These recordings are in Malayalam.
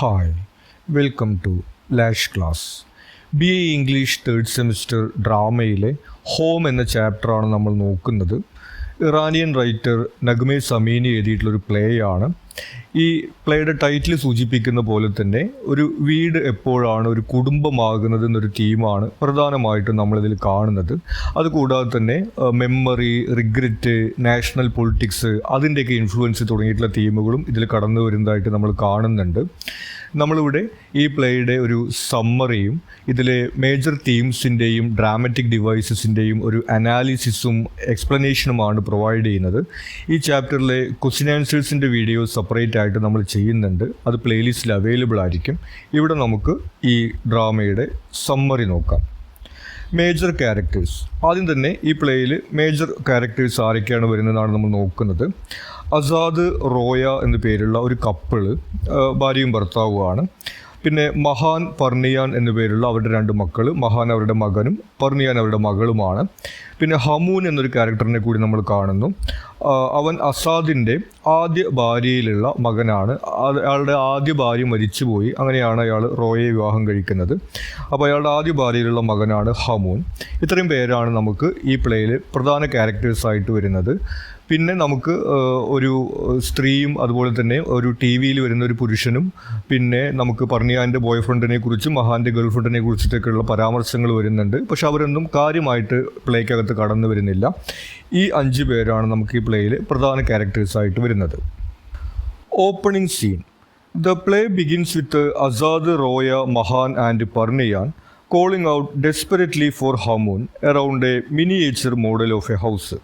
Hi welcome to Lash class. BA English third semester ഡ്രാമയിലെ ഹോം എന്ന ചാപ്റ്ററാണ് നമ്മൾ നോക്കുന്നത്. ഇറാനിയൻ റൈറ്റർ നഗ്മെ സമീനി എഴുതിയിട്ടുള്ളൊരു പ്ലേ ആണ്. ഈ പ്ലേയുടെ ടൈറ്റിൽ സൂചിപ്പിക്കുന്ന പോലെ തന്നെ ഒരു വീട് എപ്പോഴാണ് ഒരു കുടുംബമാകുന്നത് എന്നൊരു തീമാണ് പ്രധാനമായിട്ടും നമ്മളിതിൽ കാണുന്നത്. അതുകൂടാതെ തന്നെ മെമ്മറി, റിഗ്രറ്റ്, നാഷണൽ പൊളിറ്റിക്സ്, അതിൻ്റെയൊക്കെ ഇൻഫ്ലുവൻസ് തുടങ്ങിയിട്ടുള്ള തീമുകളും ഇതിൽ കടന്നു വരുന്നതായിട്ട് നമ്മൾ കാണുന്നുണ്ട്. നമ്മളിവിടെ ഈ പ്ലേയുടെ ഒരു സമ്മറിയും ഇതിലെ മേജർ തീംസിൻ്റെയും ഡ്രാമാറ്റിക് ഡിവൈസസിൻ്റെയും ഒരു അനാലിസിസും എക്സ്പ്ലനേഷനുമാണ് പ്രൊവൈഡ് ചെയ്യുന്നത്. ഈ ചാപ്റ്ററിലെ ക്വസ്റ്റ്യൻ ആൻസേഴ്സിൻ്റെ വീഡിയോ സെപ്പറേറ്റ് ആയിട്ട് നമ്മൾ ചെയ്യുന്നുണ്ട്. അത് പ്ലേലിസ്റ്റിൽ അവൈലബിൾ ആയിരിക്കും. ഇവിടെ നമുക്ക് ഈ ഡ്രാമയുടെ സമ്മറി നോക്കാം. Major characters. ആദ്യം തന്നെ ഈ പ്ലേയിൽ മേജർ ക്യാരക്ടേഴ്സ് ആരൊക്കെയാണ് വരുന്നതെന്നാണ് നമ്മൾ നോക്കുന്നത്. അസാദ്, റോയ എന്നു പേരുള്ള ഒരു കപ്പിള്, ഭാര്യയും ഭർത്താവുമാണ്. പിന്നെ മഹാൻ, പർണിയാൻ എന്നു പേരുള്ള അവരുടെ 2 മക്കൾ. മഹാൻ അവരുടെ മകനും പർണിയാൻ അവരുടെ മകളുമാണ്. പിന്നെ ഹമൂൻ എന്നൊരു ക്യാരക്ടറിനെ കൂടി നമ്മൾ കാണുന്നു. അവൻ അസാദിൻ്റെ ആദ്യ ഭാര്യയിലുള്ള മകനാണ്. അയാളുടെ ആദ്യ ഭാര്യ മരിച്ചുപോയി. അങ്ങനെയാണ് അയാൾ റോയയെ വിവാഹം കഴിക്കുന്നത്. അപ്പോൾ അയാളുടെ ആദ്യ ഭാര്യയിലുള്ള മകനാണ് ഹമൂൻ. ഇത്രയും പേരാണ് നമുക്ക് ഈ പ്ലേയിൽ പ്രധാന ക്യാരക്ടേഴ്സായിട്ട് വരുന്നത്. പിന്നെ നമുക്ക് ഒരു സ്ത്രീയും അതുപോലെ തന്നെ ഒരു TV വരുന്ന ഒരു പുരുഷനും, പിന്നെ നമുക്ക് പർണിയാൻ്റെ ബോയ് ഫ്രണ്ടിനെ കുറിച്ചും മഹാൻ്റെ ഗേൾ ഫ്രണ്ടിനെ കുറിച്ചിട്ടൊക്കെയുള്ള പരാമർശങ്ങൾ വരുന്നുണ്ട്. പക്ഷെ അവരൊന്നും കാര്യമായിട്ട് പ്ലേക്കകത്ത് കടന്നു വരുന്നില്ല. ഈ 5 പേരാണ് നമുക്ക് ഈ പ്ലേയിൽ പ്രധാന ക്യാരക്ടേഴ്സായിട്ട് വരുന്നത്. Opening scene. The play begins with Asad, Roya, Mahan and Parnian calling out desperately for Hamoon around a miniature model of a house.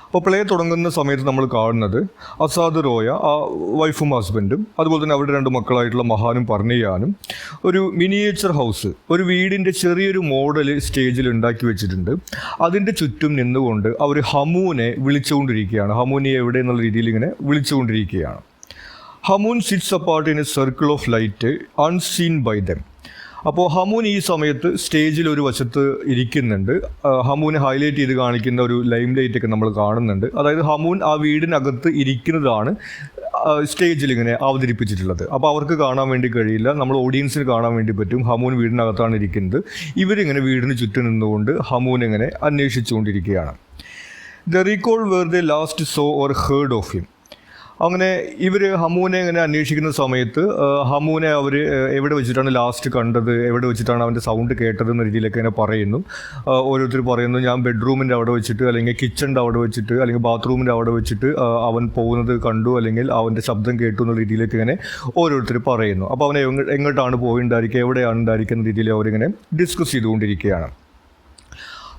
അപ്പോൾ പ്ലേ തുടങ്ങുന്ന സമയത്ത് നമ്മൾ കാണുന്നത് അസാദ്, റോയ, ആ വൈഫും ഹസ്ബൻഡും, അതുപോലെ തന്നെ അവരുടെ 2 മക്കളായിട്ടുള്ള മഹാനും പർണിയാനും ഒരു മിനിയേച്ചർ ഹൗസ്, ഒരു വീടിൻ്റെ ചെറിയൊരു മോഡൽ സ്റ്റേജിൽ ഉണ്ടാക്കി വെച്ചിട്ടുണ്ട്. അതിൻ്റെ ചുറ്റും നിന്നുകൊണ്ട് അവർ ഹമൂനെ വിളിച്ചുകൊണ്ടിരിക്കുകയാണ്. ഹമൂനെ എവിടെ എന്നുള്ള രീതിയിൽ ഇങ്ങനെ വിളിച്ചുകൊണ്ടിരിക്കുകയാണ്. Hamoon sits apart in a circle of light unseen by them. അപ്പോൾ ഹമൂൻ ഈ സമയത്ത് സ്റ്റേജിൽ ഒരു വശത്ത് ഇരിക്കുന്നുണ്ട്. ഹമൂനെ ഹൈലൈറ്റ് ചെയ്ത് കാണിക്കുന്ന ഒരു ലൈം ലൈറ്റൊക്കെ നമ്മൾ കാണുന്നുണ്ട്. അതായത് ഹമൂൻ ആ വീടിനകത്ത് ഇരിക്കുന്നതാണ് സ്റ്റേജിൽ ഇങ്ങനെ അവതരിപ്പിച്ചിട്ടുള്ളത്. അപ്പോൾ അവർക്ക് കാണാൻ വേണ്ടി കഴിയില്ല, നമ്മൾ ഓഡിയൻസിന് കാണാൻ വേണ്ടി പറ്റും. ഹമൂൻ വീടിനകത്താണ് ഇരിക്കുന്നത്. ഇവരിങ്ങനെ വീടിന് ചുറ്റും നിന്നുകൊണ്ട് ഹമൂൻ ഇങ്ങനെ അന്വേഷിച്ചുകൊണ്ടിരിക്കുകയാണ്. They recall where they last saw or heard of him. അങ്ങനെ ഇവർ ഹമൂനെ ഇങ്ങനെ അന്വേഷിക്കുന്ന സമയത്ത് ഹമൂനെ അവർ എവിടെ വെച്ചിട്ടാണ് ലാസ്റ്റ് കണ്ടത്, എവിടെ വെച്ചിട്ടാണ് അവൻ്റെ സൗണ്ട് കേട്ടത് എന്ന രീതിയിലൊക്കെ ഇങ്ങനെ പറയുന്നു. ഓരോരുത്തർ പറയുന്നു, ഞാൻ ബെഡ്റൂമിൻ്റെ അവിടെ വെച്ചിട്ട്, അല്ലെങ്കിൽ കിച്ചണിൻ്റെ അവിടെ വെച്ചിട്ട്, അല്ലെങ്കിൽ ബാത്റൂമിൻ്റെ അവിടെ വെച്ചിട്ട് അവൻ പോകുന്നത് കണ്ടു, അല്ലെങ്കിൽ അവൻ്റെ ശബ്ദം കേട്ടു എന്നുള്ള രീതിയിലേക്ക് ഇങ്ങനെ ഓരോരുത്തർ പറയുന്നു. അപ്പോൾ അവനെ എങ്ങോട്ടാണ് പോയിണ്ടായിരിക്കുക, എവിടെയാണ് ഉണ്ടായിരിക്കുക എന്ന രീതിയിൽ അവരിങ്ങനെ ഡിസ്കസ് ചെയ്തുകൊണ്ടിരിക്കുകയാണ്.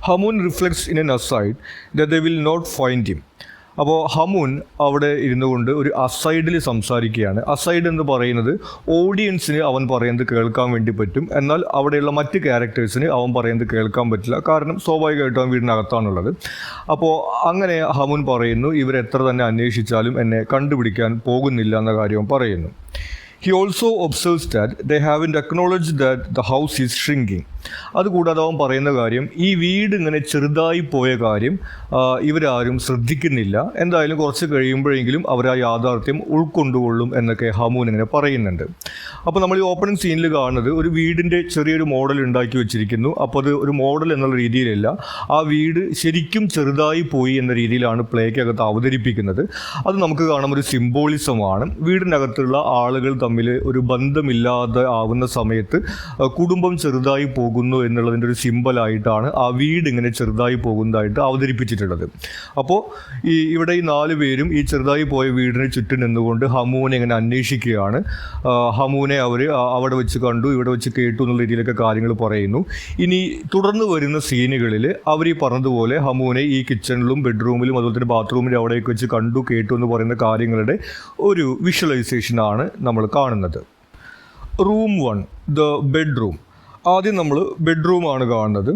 Hamoon reflects in an aside that they will not find him. അപ്പോൾ ഹമൂൻ അവിടെ ഇരുന്നു കൊണ്ട് ഒരു അസൈഡിൽ സംസാരിക്കുകയാണ്. അസൈഡ് എന്ന് പറയുന്നത് ഓഡിയൻസിന് അവൻ പറയുന്നത് കേൾക്കാൻ വേണ്ടി പറ്റും, എന്നാൽ അവിടെയുള്ള മറ്റ് ക്യാരക്ടേഴ്സിന് അവൻ പറയുന്നത് കേൾക്കാൻ പറ്റില്ല. കാരണം സ്വാഭാവികമായിട്ടും അവൻ വീടിനകത്താണുള്ളത്. അപ്പോൾ അങ്ങനെ ഹമൂൻ പറയുന്നു, ഇവരെത്ര തന്നെ അന്വേഷിച്ചാലും എന്നെ കണ്ടുപിടിക്കാൻ പോകുന്നില്ല എന്ന കാര്യം പറയുന്നു. He also observes that they haven't acknowledged that the house is shrinking. അതുകൂടാതെ അവൻ പറയുന്ന കാര്യം, ഈ വീട് ഇങ്ങനെ ചെറുതായി പോയ കാര്യം ഇവരാരും ശ്രദ്ധിക്കുന്നില്ല. എന്തായാലും കുറച്ച് കഴിയുമ്പോഴെങ്കിലും അവർ ആ യാഥാർത്ഥ്യം ഉൾക്കൊണ്ടുകൊള്ളും എന്നൊക്കെ ഹമൂൻ ഇങ്ങനെ പറയുന്നുണ്ട്. അപ്പോൾ നമ്മൾ ഈ ഓപ്പണിംഗ് സീനിൽ കാണുന്നത് ഒരു വീടിൻ്റെ ചെറിയൊരു മോഡൽ ഉണ്ടാക്കി വെച്ചിരിക്കുന്നു. അപ്പോൾ അത് ഒരു മോഡൽ എന്നുള്ള രീതിയിലല്ല, ആ വീട് ശരിക്കും ചെറുതായി പോയി എന്ന രീതിയിലാണ് പ്ലേക്കകത്ത് അവതരിപ്പിക്കുന്നത്. അത് നമുക്ക് കാണാൻ ഒരു സിംബോളിസമാണ്. വീടിനകത്തുള്ള ആളുകൾ തമ്മിൽ ഒരു ബന്ധമില്ലാതെ ആവുന്ന സമയത്ത് കുടുംബം ചെറുതായി പോകുന്നു എന്നുള്ളതിൻ്റെ ഒരു സിമ്പലായിട്ടാണ് ആ വീട് ഇങ്ങനെ ചെറുതായി പോകുന്നതായിട്ട് അവതരിപ്പിച്ചിട്ടുള്ളത്. അപ്പോൾ ഇവിടെ ഈ 4 പേരും ഈ ചെറുതായി പോയ വീടിന് ചുറ്റും നിന്നുകൊണ്ട് ഹമൂനെ ഇങ്ങനെ അന്വേഷിക്കുകയാണ്. ഹമൂനെ അവർ അവിടെ വെച്ച് കണ്ടു, ഇവിടെ വെച്ച് കേട്ടു എന്നുള്ള രീതിയിലൊക്കെ കാര്യങ്ങൾ പറയുന്നു. ഇനി തുടർന്ന് വരുന്ന സീനുകളിൽ അവർ ഈ പറഞ്ഞതുപോലെ ഹമൂനെ ഈ കിച്ചണിലും ബെഡ്റൂമിലും അതുപോലെ തന്നെ ബാത്റൂമിൻ്റെ അവിടേക്ക് വെച്ച് കണ്ടു, കേട്ടു എന്ന് പറയുന്ന കാര്യങ്ങളുടെ ഒരു വിഷ്വലൈസേഷനാണ് നമ്മൾ കാണുന്നത്. Room 1, the bedroom. ആദ്യം നമ്മൾ ബെഡ്റൂമാണ് കാണുന്നത്.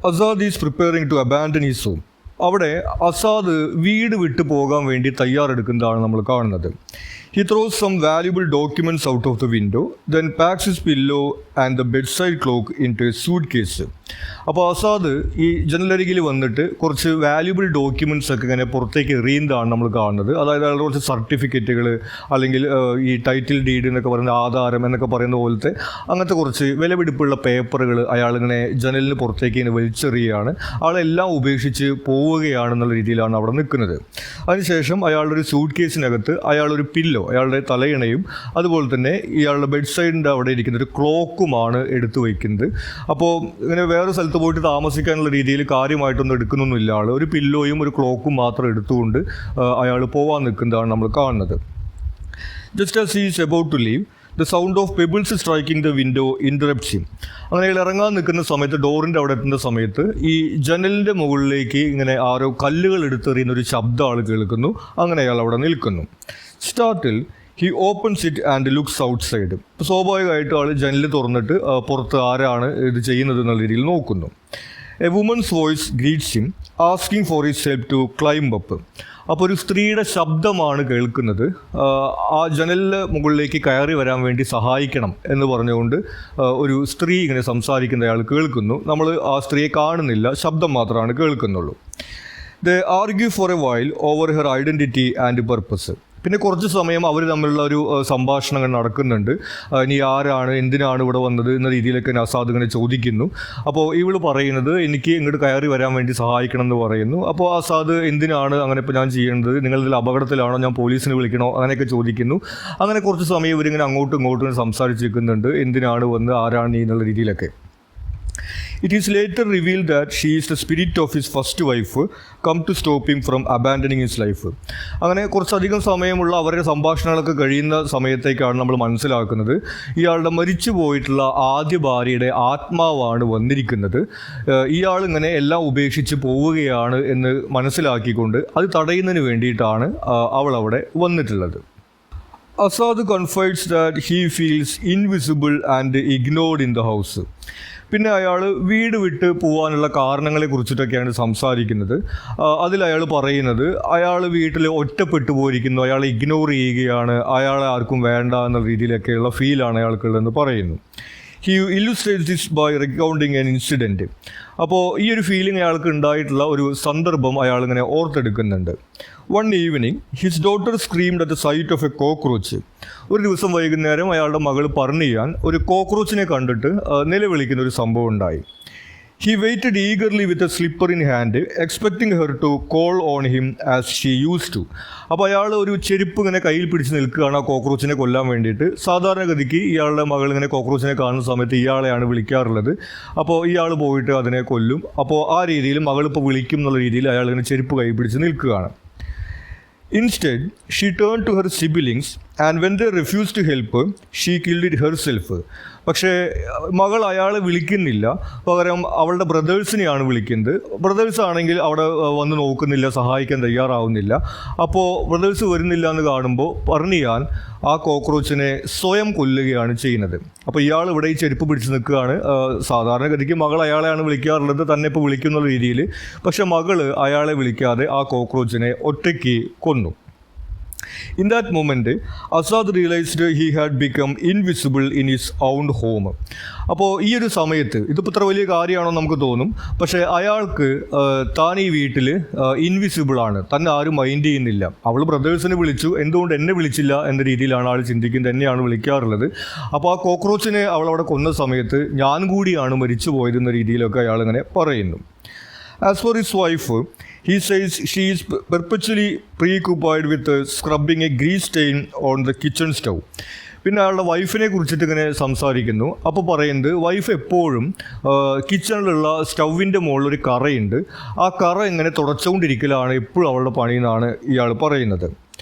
Azad is preparing to abandon his home. അവിടെ അസാദ് വീട് വിട്ടു പോകാൻ വേണ്ടി തയ്യാറെടുക്കുന്നതാണ് നമ്മൾ കാണുന്നത്. He throws some valuable documents out of the window, then packs his pillow and the bedside cloak into a suitcase. അപ്പോൾ അസാദ് ഈ ജനലരികിൽ വന്നിട്ട് കുറച്ച് വാല്യുബിൾ ഡോക്യുമെൻറ്റ്സ് ഒക്കെ ഇങ്ങനെ പുറത്തേക്ക് എറിയുന്നതാണ് നമ്മൾ കാണുന്നത്. അതായത് അയാളുടെ കുറച്ച് സർട്ടിഫിക്കറ്റുകൾ അല്ലെങ്കിൽ ഈ ടൈറ്റിൽ ഡീഡ് എന്നൊക്കെ പറയുന്ന ആധാരം എന്നൊക്കെ പറയുന്ന പോലത്തെ അങ്ങനത്തെ കുറച്ച് വിലപിടിപ്പുള്ള പേപ്പറുകൾ അയാളിങ്ങനെ ജനലിന് പുറത്തേക്ക് ഇങ്ങനെ വലിച്ചെറിയുകയാണ്. ആളെല്ലാം ഉപേക്ഷിച്ച് പോവുകയാണെന്നുള്ള രീതിയിലാണ് അവിടെ നിൽക്കുന്നത്. അതിനുശേഷം അയാളുടെ ഒരു സൂട്ട് കേസിനകത്ത് അയാളൊരു പില്ലോ, അയാളുടെ തലയിണയും അതുപോലെ തന്നെ ഇയാളുടെ ബെഡ് സൈഡിൻ്റെ അവിടെ ഇരിക്കുന്ന ഒരു ക്ലോക്കുമാണ് എടുത്തു വയ്ക്കുന്നത്. അപ്പോൾ ഇങ്ങനെ വേറെ സ്ഥലത്ത് പോയിട്ട് താമസിക്കാനുള്ള രീതിയിൽ കാര്യമായിട്ടൊന്നും എടുക്കുന്നൊന്നുമില്ല. ആൾ ഒരു പില്ലോയും ഒരു ക്ലോക്കും മാത്രം എടുത്തുകൊണ്ട് അയാൾ പോകാൻ നിൽക്കുന്നതാണ് നമ്മൾ കാണുന്നത്. Just as he is about to leave, the sound of pebbles striking the window interrupts him. അങ്ങനെ അയാൾ ഇറങ്ങാൻ നിൽക്കുന്ന സമയത്ത്, ഡോറിൻ്റെ അവിടെ എത്തുന്ന സമയത്ത് ഈ ജനലിൻ്റെ മുകളിലേക്ക് ഇങ്ങനെ ആരോ കല്ലുകൾ എടുത്തെറിയുന്ന ഒരു ശബ്ദം ആൾ കേൾക്കുന്നു. അങ്ങനെ അയാൾ അവിടെ നിൽക്കുന്നു. Startled he opens it and looks outside. ഇപ്പോൾ സ്വാഭാവികമായിട്ടും ആൾ ജനൽ തുറന്നിട്ട് പുറത്ത് ആരാണ് ഇത് ചെയ്യുന്നത് എന്നുള്ള രീതിയിൽ നോക്കുന്നു. A woman's voice greets him asking for his help to climb up. അപ്പോൾ ഒരു സ്ത്രീയുടെ ശബ്ദമാണ് കേൾക്കുന്നത്. ആ ജനലിന് മുകളിലേക്ക് കയറി വരാൻ വേണ്ടി സഹായിക്കണം എന്ന് പറഞ്ഞുകൊണ്ട് ഒരു സ്ത്രീ ഇങ്ങനെ സംസാരിക്കുന്ന അയാൾ കേൾക്കുന്നു. നമ്മൾ ആ സ്ത്രീയെ കാണുന്നില്ല, ശബ്ദം മാത്രമാണ് കേൾക്കുന്നുള്ളൂ. They argue for a while over her identity and purpose. പിന്നെ കുറച്ച് സമയം അവർ തമ്മിലുള്ള ഒരു സംഭാഷണങ്ങൾ നടക്കുന്നുണ്ട്. ഇനി ആരാണ്, എന്തിനാണ് ഇവിടെ വന്നത് എന്ന രീതിയിലൊക്കെ അസാദ് ഇങ്ങനെ ചോദിക്കുന്നു. അപ്പോൾ ഇവൾ പറയുന്നത് എനിക്ക് ഇങ്ങോട്ട് കയറി വരാൻ വേണ്ടി സഹായിക്കണം എന്ന് പറയുന്നു. അപ്പോൾ അസാദ് എന്തിനാണ് അങ്ങനെ ഇപ്പോൾ ഞാൻ ചെയ്യേണ്ടത്, നിങ്ങളിതിൽ അപകടത്തിലാണോ, ഞാൻ പോലീസിനെ വിളിക്കണോ, അങ്ങനെയൊക്കെ ചോദിക്കുന്നു. അങ്ങനെ കുറച്ച് സമയം ഇവരിങ്ങനെ അങ്ങോട്ടും ഇങ്ങോട്ടും സംസാരിച്ചിരിക്കുന്നുണ്ട്, എന്തിനാണ് വന്ന്, ആരാണ് നീ എന്നുള്ള രീതിയിലൊക്കെ. It is later revealed that she is the spirit of his first wife come to stop him from abandoning his life. അങ്ങനെ കുറച്ചധികം സമയമുള്ള അവരുടെ സംഭാഷണങ്ങളൊക്കെ കഴിയുന്ന സമയത്തേക്കാണ് നമ്മൾ മനസ്സിലാക്കുന്നത് ഇയാളുടെ മരിച്ചു പോയിട്ടുള്ള ആദ്യ ഭാര്യയുടെ ആത്മാവാണ് വന്നിരിക്കുന്നത്. ഇയാൾ ഇങ്ങനെ എല്ലാം ഉപേക്ഷിച്ച് പോവുകയാണ് എന്ന് മനസ്സിലാക്കിക്കൊണ്ട് അത് തടയുന്നതിന് വേണ്ടിയിട്ടാണ് അവൾ അവിടെ വന്നിട്ടുള്ളത്. Azad confides that he feels invisible and ignored in the house. പിന്നെ അയാൾ വീട് വിട്ട് പോകാനുള്ള കാരണങ്ങളെ കുറിച്ചിട്ടൊക്കെയാണ് സംസാരിക്കുന്നത്. അതിൽ അയാൾ പറയുന്നത് അയാൾ വീട്ടിൽ ഒറ്റപ്പെട്ടു പോയിരിക്കുന്നു, അയാൾ ഇഗ്നോർ ചെയ്യുകയാണ്, അയാളെ ആർക്കും വേണ്ട എന്ന രീതിയിലൊക്കെയുള്ള ഫീലാണ് അയാൾക്കുള്ളതെന്ന് പറയുന്നു. He illustrates this by recounting an incident. അപ്പോൾ ഈ ഒരു ഫീലിംഗ് അയാൾക്ക് ഉണ്ടായിട്ടുള്ള ഒരു സന്ദർഭം അയാളിങ്ങനെ ഓർത്തെടുക്കുന്നുണ്ട്. One evening his daughter screamed at the sight of a cockroach. ഒരു ദിവസം വൈകുന്നേരം അയാളുടെ മകൾ പറഞ്ഞിയാൻ ഒരു കോക്രോച്ചിനെ കണ്ടിട്ട് നിലവിളിക്കുന്ന ഒരു സംഭവം ഉണ്ടായി. He waited eagerly with a slipper in hand, expecting her to call on him as she used to. അപ്പോൾ അയാൾ ഒരു ചെരുപ്പ് ഇങ്ങനെ കയ്യിൽ പിടിച്ച് നിൽക്കുകയാണ് ആ കോക്രോച്ചിനെ കൊല്ലാൻ വേണ്ടിയിട്ട്. സാധാരണഗതിക്ക് ഇയാളുടെ മകൾ ഇങ്ങനെ കോക്രോച്ചിനെ കാണുന്ന സമയത്ത് ഇയാളെയാണ് വിളിക്കാറുള്ളത്. അപ്പോൾ ഇയാൾ പോയിട്ട് അതിനെ കൊല്ലും. അപ്പോൾ ആ രീതിയിൽ മകളിപ്പോൾ വിളിക്കും എന്നുള്ള രീതിയിൽ അയാൾ ഇങ്ങനെ ചെരുപ്പ് കയ്യിൽ പിടിച്ച് നിൽക്കുകയാണ്. Instead, she turned to her siblings and when they refused to help her, she killed it herself. പക്ഷേ മകൾ അയാളെ വിളിക്കുന്നില്ല, പകരം അവളുടെ ബ്രദേഴ്സിനെയാണ് വിളിക്കുന്നത്. ബ്രദേഴ്സ് ആണെങ്കിൽ അവിടെ വന്ന് നോക്കുന്നില്ല, സഹായിക്കാൻ തയ്യാറാവുന്നില്ല. അപ്പോൾ ബ്രദേഴ്സ് വരുന്നില്ല എന്ന് കാണുമ്പോൾ പറഞ്ഞിയാൻ ആ കോക്രോച്ചിനെ സ്വയം കൊല്ലുകയാണ് ചെയ്യുന്നത്. അപ്പോൾ ഇയാൾ ഇവിടെ ഈ ചെരുപ്പ് പിടിച്ച് നിൽക്കുകയാണ്. സാധാരണഗതിക്ക് മകൾ അയാളെയാണ് വിളിക്കാറുള്ളത്, തന്നെ ഇപ്പോൾ വിളിക്കുന്ന രീതിയിൽ. പക്ഷെ മകൾ അയാളെ വിളിക്കാതെ ആ കോക്രോച്ചിനെ ഒറ്റയ്ക്ക് കൊന്നു. In that moment, Asad realized he had become invisible in his own home. അപ്പോൾ ഈ ഒരു സമയത്ത് ഇതിപ്പോൾ ഇത്ര വലിയ കാര്യമാണോ നമുക്ക് തോന്നും. പക്ഷേ അയാൾക്ക് താൻ ഈ വീട്ടിൽ ഇൻവിസിബിൾ ആണ്, തന്നെ ആരും മൈൻഡ് ചെയ്യുന്നില്ല. അവൾ ബ്രദേഴ്സിനെ വിളിച്ചു, എന്തുകൊണ്ട് എന്നെ വിളിച്ചില്ല എന്ന രീതിയിലാണ് ആൾ ചിന്തിക്കുന്നത്, എന്നെയാണ് വിളിക്കാറുള്ളത്. അപ്പോൾ ആ കോക്രോച്ചിനെ അവൾ അവിടെ കൊന്ന സമയത്ത് ഞാൻ കൂടിയാണ് മരിച്ചു പോയതെന്ന രീതിയിലൊക്കെ അയാളിങ്ങനെ പറയുന്നു. As for his wife, he says she is perpetually preoccupied with scrubbing a grease stain on the kitchen stove. പിന്നെ അയാളുടെ വൈഫിനെ കുറിച്ചിട്ട് ഇങ്ങനെ സംസാരിക്കുന്നു. അപ്പോൾ പറയുന്നത് വൈഫ് എപ്പോഴും കിച്ചണിലുള്ള സ്റ്റൗവിൻ്റെ മുകളിൽ ഒരു കറയുണ്ട്, ആ കറ ഇങ്ങനെ തുടച്ചുകൊണ്ടിരിക്കലാണ് എപ്പോഴും അവളുടെ പണി എന്നാണ് ഇയാൾ പറയുന്നത്.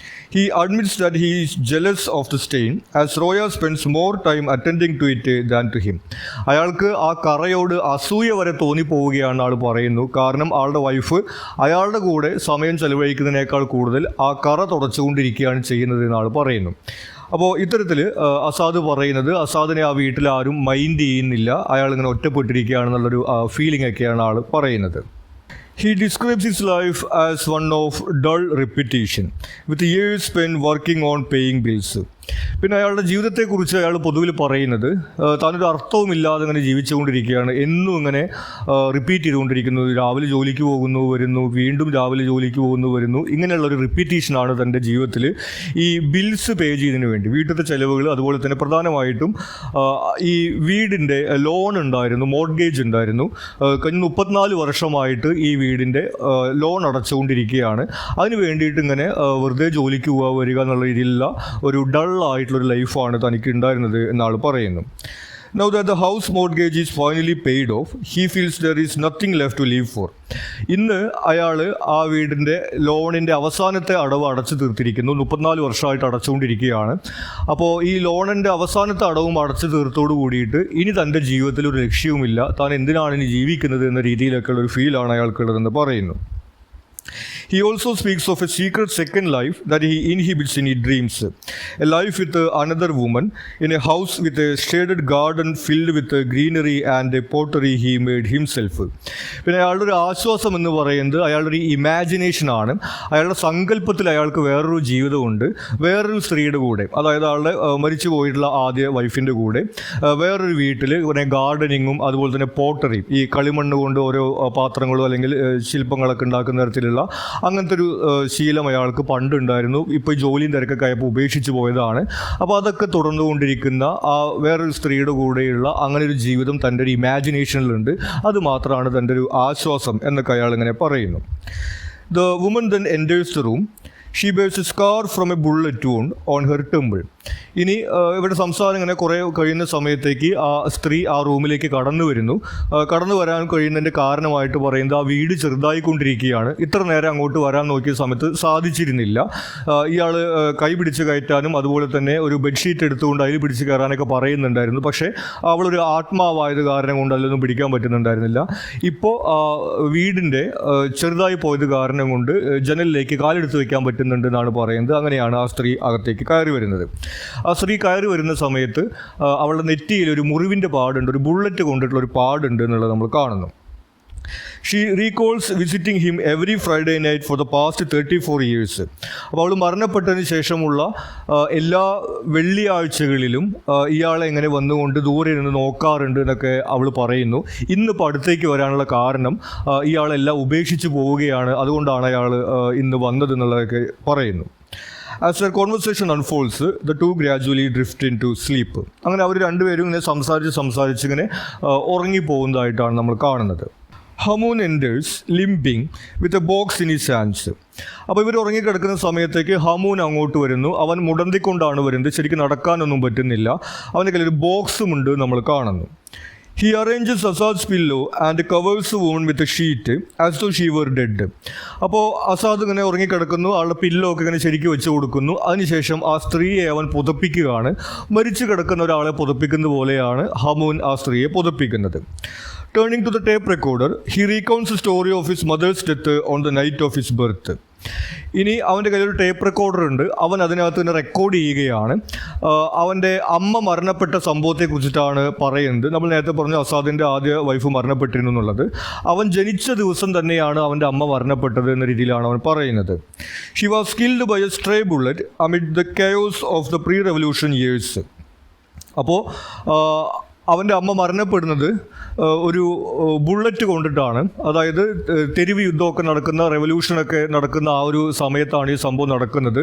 He admits that he is jealous of the stain as Roya spends more time attending to it than to him. അയാൾക്ക് ആ കറയോട് അസൂയ വരെ തോന്നിപ്പോവുകയാണ് ആൾ പറയുന്നു. കാരണം ആളുടെ വൈഫ് അയാളുടെ കൂടെ സമയം ചെലവഴിക്കുന്നതിനേക്കാൾ കൂടുതൽ ആ കറ തുടച്ചുകൊണ്ടിരിക്കുകയാണ് ചെയ്യുന്നത് എന്ന് ആൾ പറയുന്നു. അപ്പോൾ ഇത്തരത്തിൽ അസാദ് പറയുന്നത് അസാദിനെ ആ വീട്ടിൽ ആരും മൈൻഡ് ചെയ്യുന്നില്ല, അയാളിങ്ങനെ ഒറ്റപ്പെട്ടിരിക്കുകയാണെന്നുള്ളൊരു ഫീലിംഗ് ഒക്കെയാണ് ആൾ പറയുന്നത്. He describes his life as one of dull repetition, with years spent working on paying bills. പിന്നെ അയാളുടെ ജീവിതത്തെക്കുറിച്ച് അയാൾ പൊതുവിൽ പറയുന്നത് താനൊരു അർത്ഥവുമില്ലാതെ ഇങ്ങനെ ജീവിച്ചുകൊണ്ടിരിക്കുകയാണ്, എന്നും ഇങ്ങനെ റിപ്പീറ്റ് ചെയ്തുകൊണ്ടിരിക്കുന്നു. രാവിലെ ജോലിക്ക് പോകുന്നു, വരുന്നു, വീണ്ടും രാവിലെ ജോലിക്ക് പോകുന്നു, വരുന്നു. ഇങ്ങനെയുള്ളൊരു റിപ്പീറ്റീഷനാണ് തൻ്റെ ജീവിതത്തിൽ. ഈ ബിൽസ് പേ ചെയ്തതിന് വേണ്ടി, വീട്ടിലത്തെ ചിലവുകൾ, അതുപോലെ തന്നെ പ്രധാനമായിട്ടും ഈ വീടിൻ്റെ ലോൺ ഉണ്ടായിരുന്നു, മോർഗേജ് ഉണ്ടായിരുന്നു. കഴിഞ്ഞ 34 വർഷമായിട്ട് ഈ വീടിൻ്റെ ലോൺ അടച്ചുകൊണ്ടിരിക്കുകയാണ്. അതിന് വേണ്ടിയിട്ട് ഇങ്ങനെ വെറുതെ ജോലിക്ക് പോവുക വരിക എന്നുള്ള രീതിയിലുള്ള ഒരു ഡള്ളായിട്ടുള്ളൊരു ലൈഫാണ് തനിക്ക് ഉണ്ടായിരുന്നത് എന്നാൾ പറയുന്നു. Now that the house mortgage is finally paid off, he feels there is nothing left to live for. ഇന്ന് അയാൾ ആ വീടിൻ്റെ ലോണിൻ്റെ അവസാനത്തെ അടവ് അടച്ചു തീർത്തിരിക്കുന്നു. 34 വർഷമായിട്ട് അടച്ചുകൊണ്ടിരിക്കുകയാണ്. അപ്പോൾ ഈ ലോണിൻ്റെ അവസാനത്തെ അടവും അടച്ചു തീർത്തോടു കൂടിയിട്ട് ഇനി തൻ്റെ ജീവിതത്തിൽ ഒരു ലക്ഷ്യവുമില്ല, താൻ എന്തിനാണ് ഇനി ജീവിക്കുന്നത് എന്ന രീതിയിലൊക്കെയുള്ള ഒരു ഫീലാണ് അയാൾക്കുള്ളതെന്ന് പറയുന്നു. He also speaks of a secret second life that he inhabits in his dreams. A life with another woman in a house with a shaded garden filled with greenery and a pottery he made himself. പിന്നെ അയാളുടെ ഒരു ആശ്വാസം എന്ന് പറയുന്നത് അയാളുടെ ഒരു ഇമാജിനേഷനാണ്. അയാളുടെ സങ്കല്പത്തിൽ അയാൾക്ക് വേറൊരു ജീവിതമുണ്ട്, വേറൊരു സ്ത്രീയുടെ കൂടെ, അതായത് അയാളുടെ മരിച്ചു പോയിട്ടുള്ള ആദ്യ വൈഫിൻ്റെ കൂടെ വേറൊരു വീട്ടിൽ പിന്നെ ഗാർഡനിങ്ങും അതുപോലെ തന്നെ പോട്ടറിയും, ഈ കളിമണ്ണ് കൊണ്ട് ഓരോ പാത്രങ്ങളോ അല്ലെങ്കിൽ ശില്പങ്ങളൊക്കെ ഉണ്ടാക്കുന്ന തരത്തിലുള്ള അങ്ങനത്തെ ഒരു ശീലം അയാൾക്ക് പണ്ടുണ്ടായിരുന്നു. ഇപ്പോൾ ഈ ജോലിയും തിരക്കൊക്കെ ആയപ്പോൾ ഉപേക്ഷിച്ച് പോയതാണ്. അപ്പോൾ അതൊക്കെ തുടർന്നുകൊണ്ടിരിക്കുന്ന ആ വേറൊരു സ്ത്രീയുടെ കൂടെയുള്ള അങ്ങനെ ഒരു ജീവിതം തൻ്റെ ഒരു ഇമാജിനേഷനിലുണ്ട്. അത് മാത്രമാണ് തൻ്റെ ഒരു ആശ്വാസം എന്നൊക്കെ അയാൾ ഇങ്ങനെ പറയുന്നു. The woman then enters the room. She bears a scar from a bullet wound on her temple. ഇനി ഇവിടെ സംസാരം ഇങ്ങനെ കുറേ കഴിയുന്ന സമയത്തേക്ക് ആ സ്ത്രീ ആ റൂമിലേക്ക് കടന്നു വരുന്നു. കടന്നു വരാൻ കഴിയുന്നതിൻ്റെ കാരണമായിട്ട് പറയുന്നത് ആ വീട് ചെറുതായിക്കൊണ്ടിരിക്കുകയാണ്. ഇത്ര നേരം അങ്ങോട്ട് വരാൻ നോക്കിയ സമയത്ത് സാധിച്ചിരുന്നില്ല. ഇയാൾ കൈ പിടിച്ച് കയറ്റാനും അതുപോലെ തന്നെ ഒരു ബെഡ്ഷീറ്റ് എടുത്തുകൊണ്ട് അതിൽ പിടിച്ച് കയറാനൊക്കെ പറയുന്നുണ്ടായിരുന്നു. പക്ഷേ അവളൊരു ആത്മാവായത് കാരണം കൊണ്ട് അതിലൊന്നും പിടിക്കാൻ പറ്റുന്നുണ്ടായിരുന്നില്ല. ഇപ്പോൾ വീടിൻ്റെ ചെറുതായി പോയത് കാരണം കൊണ്ട് ജനലിലേക്ക് കാലെടുത്ത് വയ്ക്കാൻ പറ്റുന്നുണ്ട് എന്നാണ് പറയുന്നത്. അങ്ങനെയാണ് ആ സ്ത്രീ അകത്തേക്ക് കയറി വരുന്നത്. ആ സ്ത്രീ കയറി വരുന്ന സമയത്ത് അവളുടെ നെറ്റിയിൽ ഒരു മുറിവിൻ്റെ പാടുണ്ട്, ഒരു ബുള്ളറ്റ് കൊണ്ടിട്ടുള്ള ഒരു പാടുണ്ട് എന്നുള്ളത് നമ്മൾ കാണുന്നു. She recalls visiting him every Friday night for the past 34 years. അപ്പോൾ അവൾ മരണപ്പെട്ടതിന് ശേഷമുള്ള എല്ലാ വെള്ളിയാഴ്ചകളിലും ഇയാളെ ഇങ്ങനെ വന്നുകൊണ്ട് ദൂരെ നിന്ന് നോക്കാറുണ്ട് എന്നൊക്കെ അവൾ പറയുന്നു. ഇന്നിപ്പോൾ അടുത്തേക്ക് വരാനുള്ള കാരണം ഇയാളെല്ലാം ഉപേക്ഷിച്ച് പോവുകയാണ്, അതുകൊണ്ടാണ് അയാൾ ഇന്ന് വന്നത് എന്നുള്ളതൊക്കെ പറയുന്നു. As their conversation unfolds, the two gradually drift into sleep. അങ്ങനെ അവർ രണ്ടുപേരും ഇങ്ങനെ സംസാരിച്ച് ഇങ്ങനെ ഉറങ്ങിപ്പോകുന്നതായിട്ടാണ് നമ്മൾ കാണുന്നത്. ഹമൂൻ enters limping with a box in his hands. അപ്പോൾ ഇവർ ഉറങ്ങിക്കിടക്കുന്ന സമയത്തേക്ക് ഹമൂൻ അങ്ങോട്ട് വരുന്നു. അവൻ മുടന്തിക്കൊണ്ടാണ് വരുന്നത്, ശരിക്കും നടക്കാനൊന്നും പറ്റുന്നില്ല. അവൻ്റെ കയ്യിൽ ഒരു ബോക്സും ഉണ്ട് നമ്മൾ കാണുന്നു. He arranges Asad's pillow and covers the woman with a sheet as though she were dead. അപ്പോൾ അസാദ് ഇങ്ങനെ ഉറങ്ങിക്കിടക്കുന്നു, ആളുടെ പില്ലോ ഒക്കെ ഇങ്ങനെ ശരിക്കും വെച്ച് കൊടുക്കുന്നു. അതിനുശേഷം ആ സ്ത്രീയെ അവൻ പുതപ്പിക്കുകയാണ്. മരിച്ചു കിടക്കുന്ന ഒരാളെ പുതപ്പിക്കുന്ന പോലെയാണ് ഹമൂൻ ആ സ്ത്രീയെ പുതപ്പിക്കുന്നത്. Turning to the tape recorder, he recounts the story of his mother's death on the night of his birth. ഇനി അവൻ്റെ കയ്യിൽ ഒരു ടേപ്പ് റെക്കോർഡർ ഉണ്ട്. അവൻ അതിനകത്ത് തന്നെ റെക്കോർഡ് ചെയ്യുകയാണ്. അവൻ്റെ അമ്മ മരണപ്പെട്ട സംഭവത്തെക്കുറിച്ചിട്ടാണ് പറയുന്നത്. നമ്മൾ നേരത്തെ പറഞ്ഞു അസാദിൻ്റെ ആദ്യ വൈഫ് മരണപ്പെട്ടിരുന്നു എന്നുള്ളത്. അവൻ ജനിച്ച ദിവസം തന്നെയാണ് അവൻ്റെ അമ്മ മരണപ്പെട്ടത് എന്ന രീതിയിലാണ് അവൻ പറയുന്നത്. She was killed by a stray bullet amid the chaos of the pre revolution years. അപ്പോൾ അവൻ്റെ അമ്മ മരണപ്പെടുന്നത് ഒരു ബുള്ളറ്റ് കൊണ്ടിട്ടാണ്. അതായത് തെരുവ് യുദ്ധമൊക്കെ നടക്കുന്ന, റെവല്യൂഷനൊക്കെ നടക്കുന്ന ആ ഒരു സമയത്താണ് ഈ സംഭവം നടക്കുന്നത്.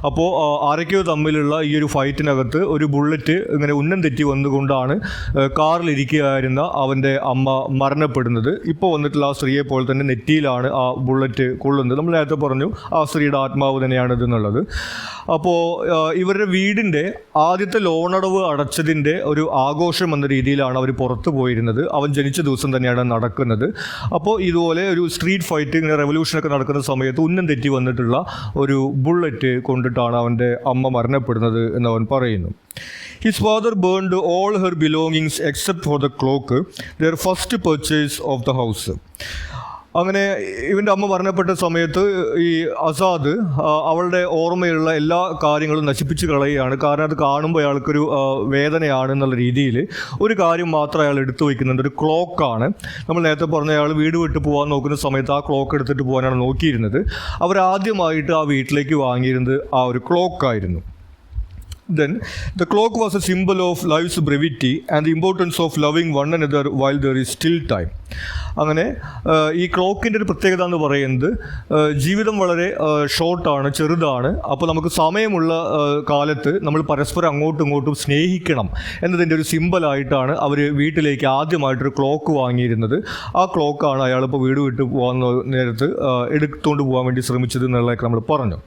അപ്പോൾ ആരൊക്കെയോ തമ്മിലുള്ള ഈ ഒരു ഫൈറ്റിനകത്ത് ഒരു ബുള്ളറ്റ് ഇങ്ങനെ ഉന്നം തെറ്റി വന്നുകൊണ്ടാണ് കാറിലിരിക്കുകയായിരുന്ന അവൻ്റെ അമ്മ മരണപ്പെടുന്നത്. ഇപ്പോൾ വന്നിട്ടുള്ള ആ സ്ത്രീയെ പോലെ തന്നെ നെറ്റിയിലാണ് ആ ബുള്ളറ്റ് കൊള്ളുന്നത്. നമ്മൾ നേരത്തെ പറഞ്ഞു ആ സ്ത്രീയുടെ ആത്മാവ് തന്നെയാണ് ഇതെന്നുള്ളത്. അപ്പോൾ ഇവരുടെ വീടിൻ്റെ ആദ്യത്തെ ലോണടവ് അടച്ചതിൻ്റെ ഒരു ആഘോഷം എന്ന രീതിയിലാണ് അവർ പുറത്തു പോയിരുന്നത്. അവൻ ജനിച്ച ദിവസം തന്നെയാണ് നടക്കുന്നത്. അപ്പോൾ ഇതുപോലെ ഒരു സ്ട്രീറ്റ് ഫൈറ്റ്, ഇങ്ങനെ റെവല്യൂഷനൊക്കെ നടക്കുന്ന സമയത്ത് ഉന്നം തെറ്റി വന്നിട്ടുള്ള ഒരു ബുള്ളറ്റ് കൊണ്ടിട്ടാണ് അവൻ്റെ അമ്മ മരണപ്പെടുന്നത് എന്നവൻ പറയുന്നു. His father burned all her belongings except for the clock, their first purchase of the house. അങ്ങനെ ഇവൻ്റെ അമ്മ മരണപ്പെട്ട സമയത്ത് ഈ അസാദ് അവളുടെ ഓർമ്മയുള്ള എല്ലാ കാര്യങ്ങളും നശിപ്പിച്ച് കളയുകയാണ്. കാരണം അത് കാണുമ്പോൾ അയാൾക്കൊരു വേദനയാണെന്നുള്ള രീതിയിൽ ഒരു കാര്യം മാത്രം അയാൾ എടുത്തു വയ്ക്കുന്നുണ്ട്, ഒരു ക്ലോക്കാണ്. നമ്മൾ നേരത്തെ പറഞ്ഞ അയാൾ വീട് വിട്ട് പോകാൻ നോക്കുന്ന സമയത്ത് ആ ക്ലോക്ക് എടുത്തിട്ട് പോകാനാണ് നോക്കിയിരുന്നത്. അവരാദ്യമായിട്ട് ആ വീട്ടിലേക്ക് വാങ്ങിയിരുന്നത് ആ ഒരു ക്ലോക്കായിരുന്നു. Then the clock was a symbol of life's brevity and the importance of loving one another while there is still time. അങ്ങനെ ഈ ക്ലോക്കിൻ്റെ ഒരു പ്രത്യേകത എന്ന് പറയുന്നത് ജീവിതം വളരെ ഷോർട്ടാണ്, ചെറുതാണ്. അപ്പോൾ നമുക്ക് സമയമുള്ള കാലത്ത് നമ്മൾ പരസ്പരം അങ്ങോട്ടും ഇങ്ങോട്ടും സ്നേഹിക്കണം എന്നതിൻ്റെ ഒരു സിമ്പലായിട്ടാണ് അവർ വീട്ടിലേക്ക് ആദ്യമായിട്ടൊരു ക്ലോക്ക് വാങ്ങിയിരുന്നത്. ആ ക്ലോക്കാണ് അയാളിപ്പോൾ വീട് വിട്ട് പോകുന്ന നേരത്ത് എടുത്തുകൊണ്ട് പോകാൻ വേണ്ടി ശ്രമിച്ചത് എന്നുള്ളതൊക്കെ നമ്മൾ പറഞ്ഞു.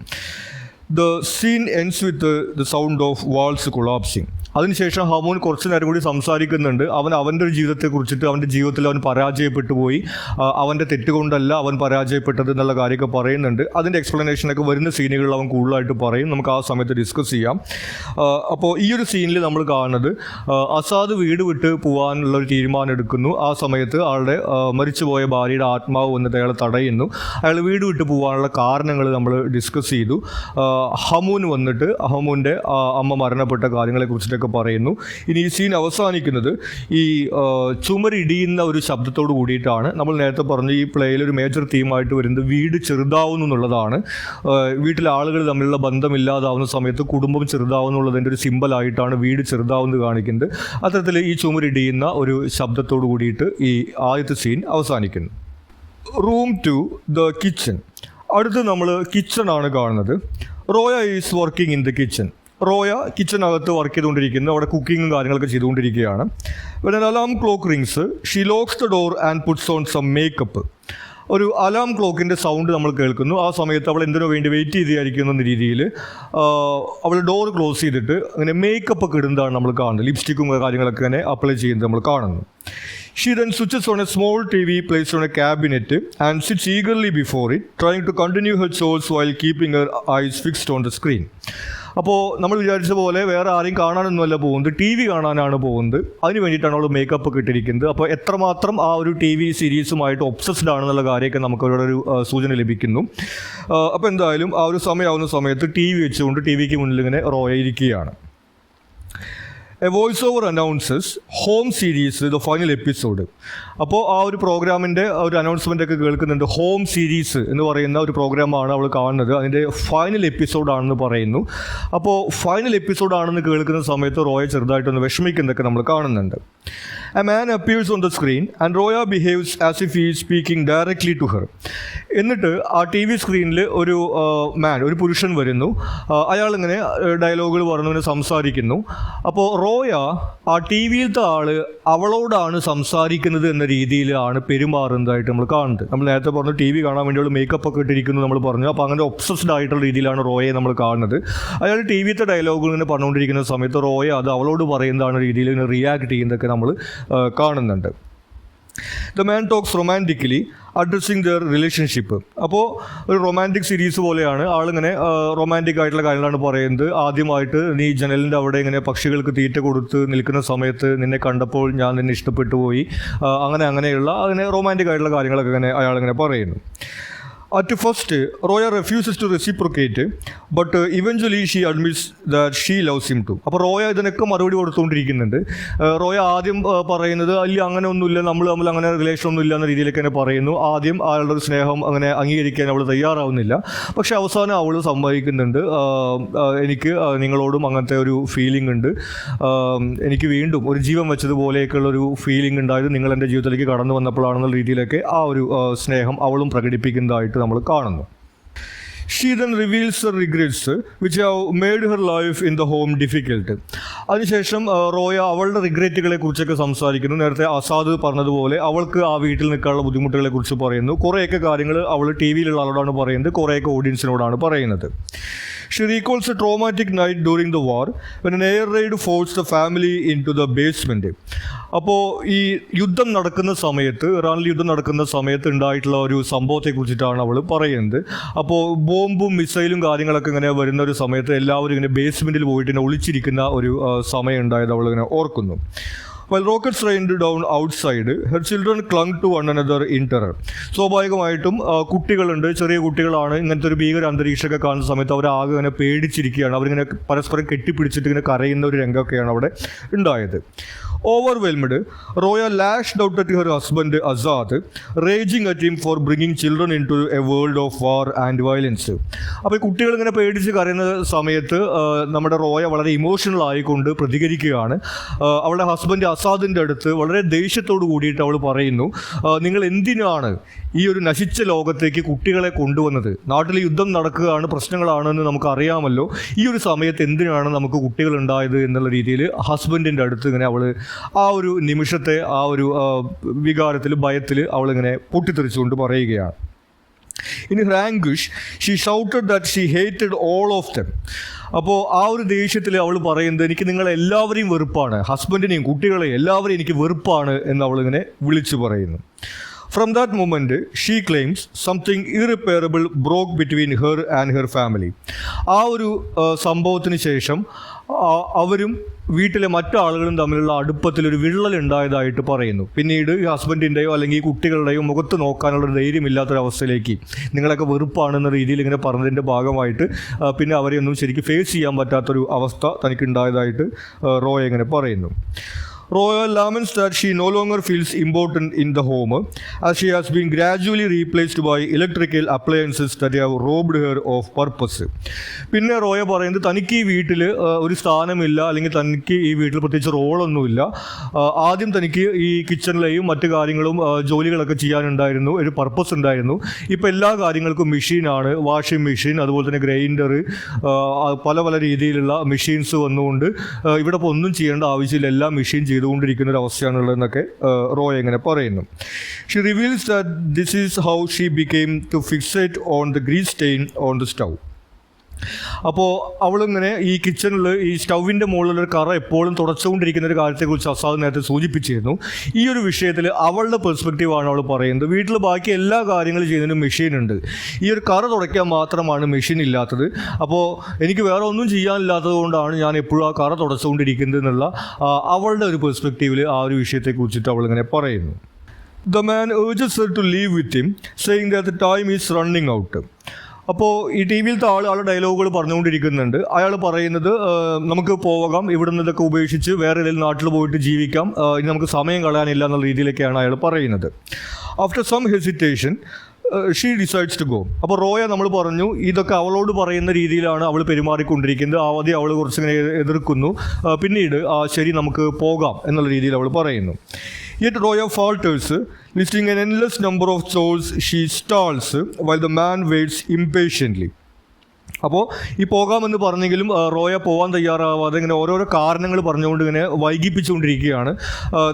The scene ends with the sound of walls collapsing. അതിനുശേഷം ഹമൂൻ കുറച്ച് നേരം കൂടി സംസാരിക്കുന്നുണ്ട്. അവൻ്റെ ഒരു ജീവിതത്തെക്കുറിച്ചിട്ട്, അവൻ്റെ ജീവിതത്തിൽ അവൻ പരാജയപ്പെട്ടു പോയി, അവൻ്റെ തെറ്റുകൊണ്ടല്ല അവൻ പരാജയപ്പെട്ടത് എന്നുള്ള കാര്യമൊക്കെ പറയുന്നുണ്ട്. അതിൻ്റെ എക്സ്പ്ലനേഷനൊക്കെ വരുന്ന സീനുകളിൽ അവൻ കൂടുതലായിട്ട് പറയും. നമുക്ക് ആ സമയത്ത് ഡിസ്കസ് ചെയ്യാം. അപ്പോൾ ഈ ഒരു സീനിൽ നമ്മൾ കാണുന്നത് അസാദ് വീട് വിട്ട് പോകാനുള്ളൊരു തീരുമാനം എടുക്കുന്നു. ആ സമയത്ത് ആളുടെ മരിച്ചുപോയ ഭാര്യയുടെ ആത്മാവ് വന്നിട്ട് അയാളെ തടയുന്നു. അയാൾ വീട് വിട്ട് പോകാനുള്ള കാരണങ്ങൾ നമ്മൾ ഡിസ്കസ് ചെയ്തു. ഹമൂൻ വന്നിട്ട് ഹമൂൻ്റെ അമ്മ മരണപ്പെട്ട കാര്യങ്ങളെക്കുറിച്ചിട്ടൊക്കെ പറയുന്നു. ഇനി ഈ സീൻ അവസാനിക്കുന്നത് ഈ ചുമരിടിയുന്ന ഒരു ശബ്ദത്തോട് കൂടിയിട്ടാണ്. നമ്മൾ നേരത്തെ പറഞ്ഞു ഈ പ്ലേയിൽ ഒരു മേജർ തീമായിട്ട് വരുന്നത് വീട് ചെറുതാവുന്നു എന്നുള്ളതാണ്. വീട്ടിലെ ആളുകൾ തമ്മിലുള്ള ബന്ധമില്ലാതാവുന്ന സമയത്ത് കുടുംബം ചെറുതാവുന്നുള്ളതിൻ്റെ ഒരു സിമ്പലായിട്ടാണ് വീട് ചെറുതാവുന്നത് കാണിക്കുന്നത്. അത്തരത്തിൽ ഈ ചുമരിടിയുന്ന ഒരു ശബ്ദത്തോട് കൂടിയിട്ട് ഈ ആദ്യത്തെ സീൻ അവസാനിക്കുന്നു. Room 2 the kitchen. അടുത്ത് നമ്മൾ കിച്ചണാണ് കാണുന്നത്. Roya is working in the kitchen. Roya കിച്ചനകത്ത് വർക്ക് ചെയ്തുകൊണ്ടിരിക്കുന്നു. അവിടെ കുക്കിങ്ങും കാര്യങ്ങളൊക്കെ ചെയ്തുകൊണ്ടിരിക്കുകയാണ്. When an alarm clock rings, she locks the door and puts on some makeup. ഒരു അലാം ക്ലോക്കിൻ്റെ സൗണ്ട് നമ്മൾ കേൾക്കുന്നു. ആ സമയത്ത് അവൾ എന്തിനോ വേണ്ടി വെയിറ്റ് ചെയ്തായിരിക്കും എന്ന രീതിയിൽ അവൾ ഡോർ ക്ലോസ് ചെയ്തിട്ട് അങ്ങനെ മേക്കപ്പ് ഒക്കെ ഇടുന്നതാണ് നമ്മൾ കാണുന്നത്. ലിപ്സ്റ്റിക്കും കാര്യങ്ങളൊക്കെ അങ്ങനെ അപ്ലൈ ചെയ്യുന്നത് നമ്മൾ കാണുന്നു. She then switches on a small TV placed on a cabinet and sits eagerly before it, trying to continue her chores while keeping her eyes fixed on the screen. അപ്പോൾ നമ്മൾ വിചാരിച്ച പോലെ വേറെ ആരെയും കാണാനൊന്നുമല്ല പോകുന്നത്, ടി വി കാണാനാണ് പോകുന്നത്. അതിന് വേണ്ടിയിട്ടാണ് അവൾ മേക്കപ്പ് ഒക്കെ ഇട്ടിരിക്കുന്നത്. അപ്പോൾ എത്രമാത്രം ആ ഒരു ടി വി സീരീസുമായിട്ട് ഒബ്സസ്ഡ് ആണെന്നുള്ള കാര്യമൊക്കെ നമുക്ക് അവരുടെ ഒരു സൂചന ലഭിക്കുന്നു. അപ്പോൾ എന്തായാലും ആ ഒരു സമയമാവുന്ന സമയത്ത് ടി വി വെച്ചുകൊണ്ട് ടി വിക്ക് മുന്നിൽ ഇങ്ങനെ റോയ ഇരിക്കുകയാണ്. A voice over announces home series the final episode. അപ്പോൾ ആ ഒരു പ്രോഗ്രാമിൻ്റെ ഒരു അനൗൺസ്മെൻ്റ് ഒക്കെ കേൾക്കുന്നുണ്ട്. ഹോം സീരീസ് എന്ന് പറയുന്ന ഒരു പ്രോഗ്രാമാണ് അവൾ കാണുന്നത്. അതിൻ്റെ ഫൈനൽ എപ്പിസോഡാണെന്ന് പറയുന്നു. അപ്പോൾ ഫൈനൽ എപ്പിസോഡാണെന്ന് കേൾക്കുന്ന സമയത്ത് റോയ ചെറുതായിട്ടൊന്ന് വിഷമിക്കുന്നതൊക്കെ നമ്മൾ കാണുന്നുണ്ട്. A man appears on the screen and Roya behaves as if he is speaking directly to her. എന്നിട്ട് ആ ടി വി സ്ക്രീനിൽ ഒരു ഒരു പുരുഷൻ വരുന്നു. അയാളിങ്ങനെ ഡയലോഗുകൾ പറഞ്ഞു സംസാരിക്കുന്നു. അപ്പോൾ റോയ ആ ടി വിയിലത്തെ ആൾ അവളോടാണ് സംസാരിക്കുന്നത് എന്ന രീതിയിലാണ് പെരുമാറുന്നതായിട്ട് നമ്മൾ കാണുന്നത്. നമ്മൾ നേരത്തെ പറഞ്ഞു ടി വി കാണാൻ വേണ്ടി അവൾ മേക്കപ്പ് ഒക്കെ ഇട്ടിരിക്കുന്നു നമ്മൾ പറഞ്ഞു. അപ്പോൾ അങ്ങനെ ഒബ്സസ്ഡ് ആയിട്ടുള്ള രീതിയിലാണ് റോയയെ നമ്മൾ കാണുന്നത്. അയാൾ ടി വിയിലത്തെ ഡയലോഗുകൾ ഇങ്ങനെ പറഞ്ഞുകൊണ്ടിരിക്കുന്ന സമയത്ത് റോയ അത് അവളോട് പറയുന്നതാണ് രീതിയിൽ ഇങ്ങനെ റിയാക്ട് ചെയ്യുന്നതൊക്കെ നമ്മൾ കാണുന്നുണ്ട്. The man talks romantically addressing there relationship. അപ്പോൾ ഒരു റൊമാൻറ്റിക് സീരീസ് പോലെയാണ്. ആളിങ്ങനെ റൊമാൻറ്റിക് ആയിട്ടുള്ള കാര്യങ്ങളാണ് പറയുന്നത്. ആദ്യമായിട്ട് നീ ജനലിൻ്റെ അവിടെ ഇങ്ങനെ പക്ഷികൾക്ക് തീറ്റ കൊടുത്ത് നിൽക്കുന്ന സമയത്ത് നിന്നെ കണ്ടപ്പോൾ ഞാൻ നിന്നെ ഇഷ്ടപ്പെട്ടു പോയി, അങ്ങനെ റൊമാൻറ്റിക് ആയിട്ടുള്ള കാര്യങ്ങളൊക്കെ ഇങ്ങനെ അയാളിങ്ങനെ പറയുന്നു. At first, Roya refuses to reciprocate, but eventually she admits that she loves him too. അപ്പോൾ റോയ ഇതിനൊക്കെ മറുപടി കൊടുത്തുകൊണ്ടിരിക്കുന്നുണ്ട്. റോയ ആദ്യം പറയുന്നത് അല്ല അങ്ങനെ ഒന്നുമില്ല, നമ്മൾ തമ്മിൽ അങ്ങനെ റിലേഷൻ ഒന്നും ഇല്ല എന്ന രീതിയിലൊക്കെ തന്നെ പറയുന്നു. ആദ്യം അയാളുടെ ഒരു സ്നേഹം അങ്ങനെ അംഗീകരിക്കാൻ അവൾ തയ്യാറാവുന്നില്ല. പക്ഷേ അവസാനം അവൾ സമ്മതിക്കുന്നുണ്ട്, എനിക്ക് നിങ്ങളോടും അങ്ങനത്തെ ഒരു ഫീലിംഗ് ഉണ്ട്, എനിക്ക് വീണ്ടും ഒരു ജീവൻ വെച്ചതുപോലെയൊക്കെയുള്ളൊരു ഫീലിംഗ് ഉണ്ടായത് നിങ്ങൾ എൻ്റെ ജീവിതത്തിലേക്ക് കടന്നു വന്നപ്പോഴാണെന്നുള്ള രീതിയിലൊക്കെ ആ ഒരു സ്നേഹം അവളും പ്രകടിപ്പിക്കുന്നതായിട്ട് നമ്മൾ കാണുന്നു. She then reveals her regrets which have made her life in the home difficult. അതിനുശേഷം റോയ അവളുടെ റിഗ്രറ്റുകളെ കുറിച്ചൊക്കെ സംസാരിക്കുന്നു. നേരത്തെ അസാദ് പറഞ്ഞതുപോലെ അവൾക്ക് ആ വീട്ടിൽ നിൽക്കാനുള്ള ബുദ്ധിമുട്ടുകളെ കുറിച്ച് പറയുന്നു. കുറേയൊക്കെ കാര്യങ്ങൾ അവൾ ടി വിയിലുള്ള ആളോടാണ് പറയുന്നത്, കുറേയൊക്കെ ഓഡിയൻസിനോടാണ് പറയുന്നത്. She recalls a traumatic night during the war when an air raid forced the family into the basement. അപ്പോൾ ഈ യുദ്ധം നടക്കുന്ന സമയത്ത്, ഇറാനിൽ യുദ്ധം നടക്കുന്ന സമയത്ത് ഉണ്ടായിട്ടുള്ള ഒരു സംഭവത്തെക്കുറിച്ചിട്ടാണ് അവൾ പറയുന്നത്. അപ്പോൾ ബോംബും മിസൈലും കാര്യങ്ങളൊക്കെ ഇങ്ങനെ വരുന്ന ഒരു സമയത്ത് എല്ലാവരും ഇങ്ങനെ ബേസ്മെൻറ്റിൽ പോയിട്ട് ഇങ്ങനെ ഒളിച്ചിരിക്കുന്ന ഒരു സമയം ഉണ്ടായത് അവളിങ്ങനെ ഓർക്കുന്നു. While rockets rained down outside, her children clung to one another in terror. സ്വാഭാവികമായിട്ടും കുട്ടികളുണ്ട്, ചെറിയ കുട്ടികളാണ്. ഇങ്ങനത്തെ ഒരു ഭീകര അന്തരീക്ഷമൊക്കെ കാണുന്ന സമയത്ത് അവരാകെ ഇങ്ങനെ പേടിച്ചിരിക്കുകയാണ്. അവരിങ്ങനെ പരസ്പരം കെട്ടിപ്പിടിച്ചിട്ട് ഇങ്ങനെ കരയുന്ന ഒരു രംഗമൊക്കെയാണ് അവിടെ ഉണ്ടായത്. Overwhelmed, Roya lashed out at her husband Azad, raging at him for bringing children into a world of war and violence. അപ്പോൾ ഈ കുട്ടികൾ ഇങ്ങനെ പേടിച്ച് കരയുന്ന സമയത്ത് നമ്മുടെ റോയ വളരെ ഇമോഷണൽ ആയിക്കൊണ്ട് പ്രതികരിക്കുകയാണ്. അവളുടെ ഹസ്ബൻഡ് അസാദിൻ്റെ അടുത്ത് വളരെ ദേഷ്യത്തോട് കൂടിയിട്ട് അവൾ പറയുന്നു, നിങ്ങൾ എന്തിനാണ് ഈ ഒരു നശിച്ച ലോകത്തേക്ക് കുട്ടികളെ കൊണ്ടുവന്നത്? നാട്ടിൽ യുദ്ധം നടക്കുകയാണ്, പ്രശ്നങ്ങളാണെന്ന് നമുക്കറിയാമല്ലോ. ഈ ഒരു സമയത്ത് എന്തിനാണ് നമുക്ക് കുട്ടികൾ ഉണ്ടായത് എന്നുള്ള രീതിയിൽ ഹസ്ബൻഡിൻ്റെ അടുത്ത് ഇങ്ങനെ അവൾ ആ ഒരു നിമിഷത്തെ ആ ഒരു വികാരത്തിൽ, ഭയത്തിൽ അവളിങ്ങനെ പൊട്ടിത്തെറിച്ചുകൊണ്ട് പറയുകയാണ്. In her anguish, she shouted that she hated all of them. അപ്പോൾ ആ ഒരു ദേഷ്യത്തിൽ അവൾ പറയുന്നത്, എനിക്ക് നിങ്ങളെല്ലാവരെയും വെറുപ്പാണ്, ഹസ്ബൻഡിനെയും കുട്ടികളെയും എല്ലാവരെയും എനിക്ക് വെറുപ്പാണ് എന്ന് അവളിങ്ങനെ വിളിച്ചു പറയുന്നു. From that moment, she claims something irreparable broke between her and her family. ആ ഒരു സംഭവത്തിന് ശേഷം അവരും വീട്ടിലെ മറ്റാളുകളും തമ്മിലുള്ള അടുപ്പത്തിലൊരു വിള്ളലുണ്ടായതായിട്ട് പറയുന്നു. പിന്നീട് ഈ ഹസ്ബൻഡിൻ്റെയോ അല്ലെങ്കിൽ ഈ കുട്ടികളുടെയോ മുഖത്ത് നോക്കാനുള്ള ധൈര്യമില്ലാത്തൊരവസ്ഥയിലേക്ക്, നിങ്ങളൊക്കെ വെറുപ്പാണെന്ന രീതിയിൽ ഇങ്ങനെ പറഞ്ഞതിൻ്റെ ഭാഗമായിട്ട് പിന്നെ അവരെയൊന്നും ശരിക്കും ഫേസ് ചെയ്യാൻ പറ്റാത്തൊരു അവസ്ഥ തനിക്കുണ്ടായതായിട്ട് റോയ ഇങ്ങനെ പറയുന്നു. Roya laments that she no longer feels important in the home, as she has been gradually replaced by electrical appliances that have robbed her of purpose. പിന്നെ റോയ പറയുന്നത് തനിക്ക് ഈ വീട്ടിൽ ഒരു സ്ഥാനമില്ല, അല്ലെങ്കിൽ തനിക്ക് ഈ വീട്ടിൽ പ്രത്യേകിച്ച് റോളൊന്നുമില്ല. ആദ്യം തനിക്ക് ഈ കിച്ചണിലെയും മറ്റു കാര്യങ്ങളും ജോലികളൊക്കെ ചെയ്യാനുണ്ടായിരുന്നു, ഒരു പർപ്പസ് ഉണ്ടായിരുന്നു. ഇപ്പോൾ എല്ലാ കാര്യങ്ങൾക്കും മെഷീനാണ്, വാഷിംഗ് മെഷീൻ, അതുപോലെ തന്നെ ഗ്രൈൻഡർ, പല പല രീതിയിലുള്ള മെഷീൻസ് വന്നുകൊണ്ട് ഇവിടെ ഇപ്പോൾ ഒന്നും ചെയ്യേണ്ട ആവശ്യമില്ല, എല്ലാം മെഷീൻ ചെയ്തുകൊണ്ടിരിക്കുന്ന ഒരു അവസ്ഥയാണുള്ളതെന്നൊക്കെ റോയ ഇങ്ങനെ പറയുന്നു. She reveals that this is how she became to fixate on the grease stain on the stove. അപ്പോൾ അവളിങ്ങനെ ഈ കിച്ചണിൽ ഈ സ്റ്റൗവിൻ്റെ മുകളിലൊരു കറ എപ്പോഴും തുടച്ചുകൊണ്ടിരിക്കുന്ന ഒരു കാര്യത്തെക്കുറിച്ച് അസാദ് നേരത്തെ സൂചിപ്പിച്ചിരുന്നു. ഈ ഒരു വിഷയത്തിൽ അവളുടെ പെർസ്പെക്റ്റീവാണ് അവൾ പറയുന്നത്. വീട്ടിൽ ബാക്കി എല്ലാ കാര്യങ്ങളും ചെയ്യുന്നതിനും മെഷീനുണ്ട്, ഈ ഒരു കറ തുടയ്ക്കാൻ മാത്രമാണ് മെഷീൻ ഇല്ലാത്തത്. അപ്പോൾ എനിക്ക് വേറെ ഒന്നും ചെയ്യാനില്ലാത്തത് കൊണ്ടാണ് ഞാൻ എപ്പോഴും ആ കറ തുടച്ചുകൊണ്ടിരിക്കുന്നത് എന്നുള്ള അവളുടെ ഒരു പെർസ്പെക്റ്റീവിൽ ആ ഒരു വിഷയത്തെക്കുറിച്ചിട്ട് അവളിങ്ങനെ പറയുന്നു. The man urges her to leave with him, saying that the time is running out. അപ്പോൾ ഈ ടി വിയിലത്തെ ആളുടെ ഡയലോഗുകൾ പറഞ്ഞുകൊണ്ടിരിക്കുന്നുണ്ട്. അയാൾ പറയുന്നത്, നമുക്ക് പോകാം, ഇവിടെ നിന്ന് ഇതൊക്കെ ഉപേക്ഷിച്ച് വേറെ ഏതെങ്കിലും നാട്ടിൽ പോയിട്ട് ജീവിക്കാം, ഇനി നമുക്ക് സമയം കളയാനില്ല എന്നുള്ള രീതിയിലൊക്കെയാണ് അയാൾ പറയുന്നത്. After some hesitation she decides to go. അപ്പോൾ റോയ നമ്മൾ പറഞ്ഞു ഇതൊക്കെ അവളോട് പറയുന്ന രീതിയിലാണ് അവൾ പെരുമാറിക്കൊണ്ടിരിക്കുന്നത്. ആദ്യം അവൾ കുറച്ചിങ്ങനെ എതിർക്കുന്നു, പിന്നീട് ശരി നമുക്ക് പോകാം എന്നുള്ള രീതിയിൽ അവൾ പറയുന്നു. Yet Roya falters, listing an endless number of chores she stalls while the man waits impatiently. അപ്പോൾ ഈ പോകാമെന്ന് പറഞ്ഞെങ്കിലും റോയ പോകാൻ തയ്യാറാവാതെ ഇങ്ങനെ ഓരോരോ കാരണങ്ങൾ പറഞ്ഞുകൊണ്ട് ഇങ്ങനെ വൈകിപ്പിച്ചുകൊണ്ടിരിക്കുകയാണ്.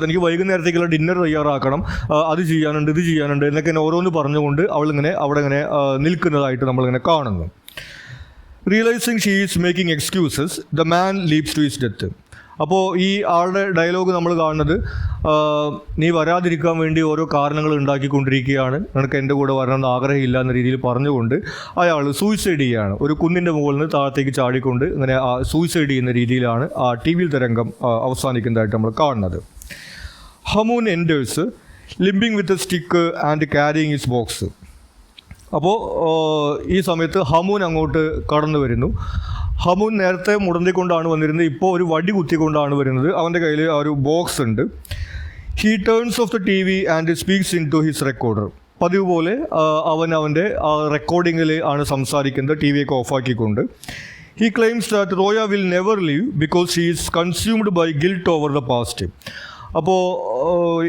തനിക്ക് വൈകുന്നേരത്തേക്കുള്ള ഡിന്നർ തയ്യാറാക്കണം, അത് ചെയ്യാനുണ്ട്, ഇത് ചെയ്യാനുണ്ട് എന്നൊക്കെ ഇങ്ങനെ ഓരോന്ന് പറഞ്ഞുകൊണ്ട് അവളിങ്ങനെ അവിടെ ഇങ്ങനെ നിൽക്കുന്നതായിട്ട് നമ്മളിങ്ങനെ കാണുന്നു. Realising she is making excuses, the man leaps to his death. അപ്പോൾ ഈ ആളുടെ ഡയലോഗ് നമ്മൾ കാണുന്നത്, നീ വരാതിരിക്കാൻ വേണ്ടി ഓരോ കാരണങ്ങൾ ഉണ്ടാക്കിക്കൊണ്ടിരിക്കുകയാണ്, നിനക്ക് എൻ്റെ കൂടെ വരണമെന്ന് ആഗ്രഹമില്ല എന്ന രീതിയിൽ പറഞ്ഞുകൊണ്ട് അയാൾ സൂയിസൈഡ് ചെയ്യുകയാണ്. ഒരു കുന്നിൻ്റെ മുകളിൽ നിന്ന് താഴത്തേക്ക് ചാടിക്കൊണ്ട് ഇങ്ങനെ സൂയിസൈഡ് ചെയ്യുന്ന രീതിയിലാണ് ആ ടി വിയിൽ തരംഗം അവസാനിക്കുന്നതായിട്ട് നമ്മൾ കാണുന്നത്. Hamoon enters limping with a stick and carrying his box. അപ്പോൾ ഈ സമയത്ത് ഹമൂൻ അങ്ങോട്ട് കടന്നു വരുന്നു. ഹമൂൻ നേരത്തെ മുടന്തിക്കൊണ്ടാണ് വന്നിരുന്നത്, ഇപ്പോൾ ഒരു വടി കുത്തിക്കൊണ്ടാണ് വരുന്നത്. അവൻ്റെ കയ്യിൽ ആ ഒരു ബോക്സ് ഉണ്ട്. He turns off the T V and speaks into his recorder. പതിവ് പോലെ അവൻ്റെ റെക്കോർഡിങ്ങിൽ ആണ് സംസാരിക്കുന്നത്, ടി വിയൊക്കെ ഓഫാക്കിക്കൊണ്ട്. He claims that Roya will never leave because she is consumed by guilt over the past. അപ്പോൾ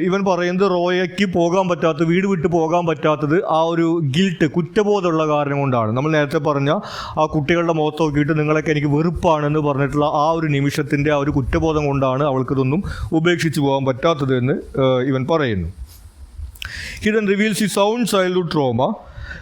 ഇവൻ പറയുന്നത് റോയയ്ക്ക് പോകാൻ പറ്റാത്തത്, വീട് വിട്ട് പോകാൻ പറ്റാത്തത് ആ ഒരു ഗിൽട്ട്, കുറ്റബോധമുള്ള കാരണം കൊണ്ടാണ്. നമ്മൾ നേരത്തെ പറഞ്ഞ ആ കുട്ടികളുടെ മുഖത്ത് നോക്കിയിട്ട് നിങ്ങളൊക്കെ എനിക്ക് വെറുപ്പാണെന്ന് പറഞ്ഞിട്ടുള്ള ആ ഒരു നിമിഷത്തിൻ്റെ ആ ഒരു കുറ്റബോധം കൊണ്ടാണ് അവൾക്കിതൊന്നും ഉപേക്ഷിച്ച് പോകാൻ പറ്റാത്തത് എന്ന് ഇവൻ പറയുന്നു. He then reveals his own childhood trauma.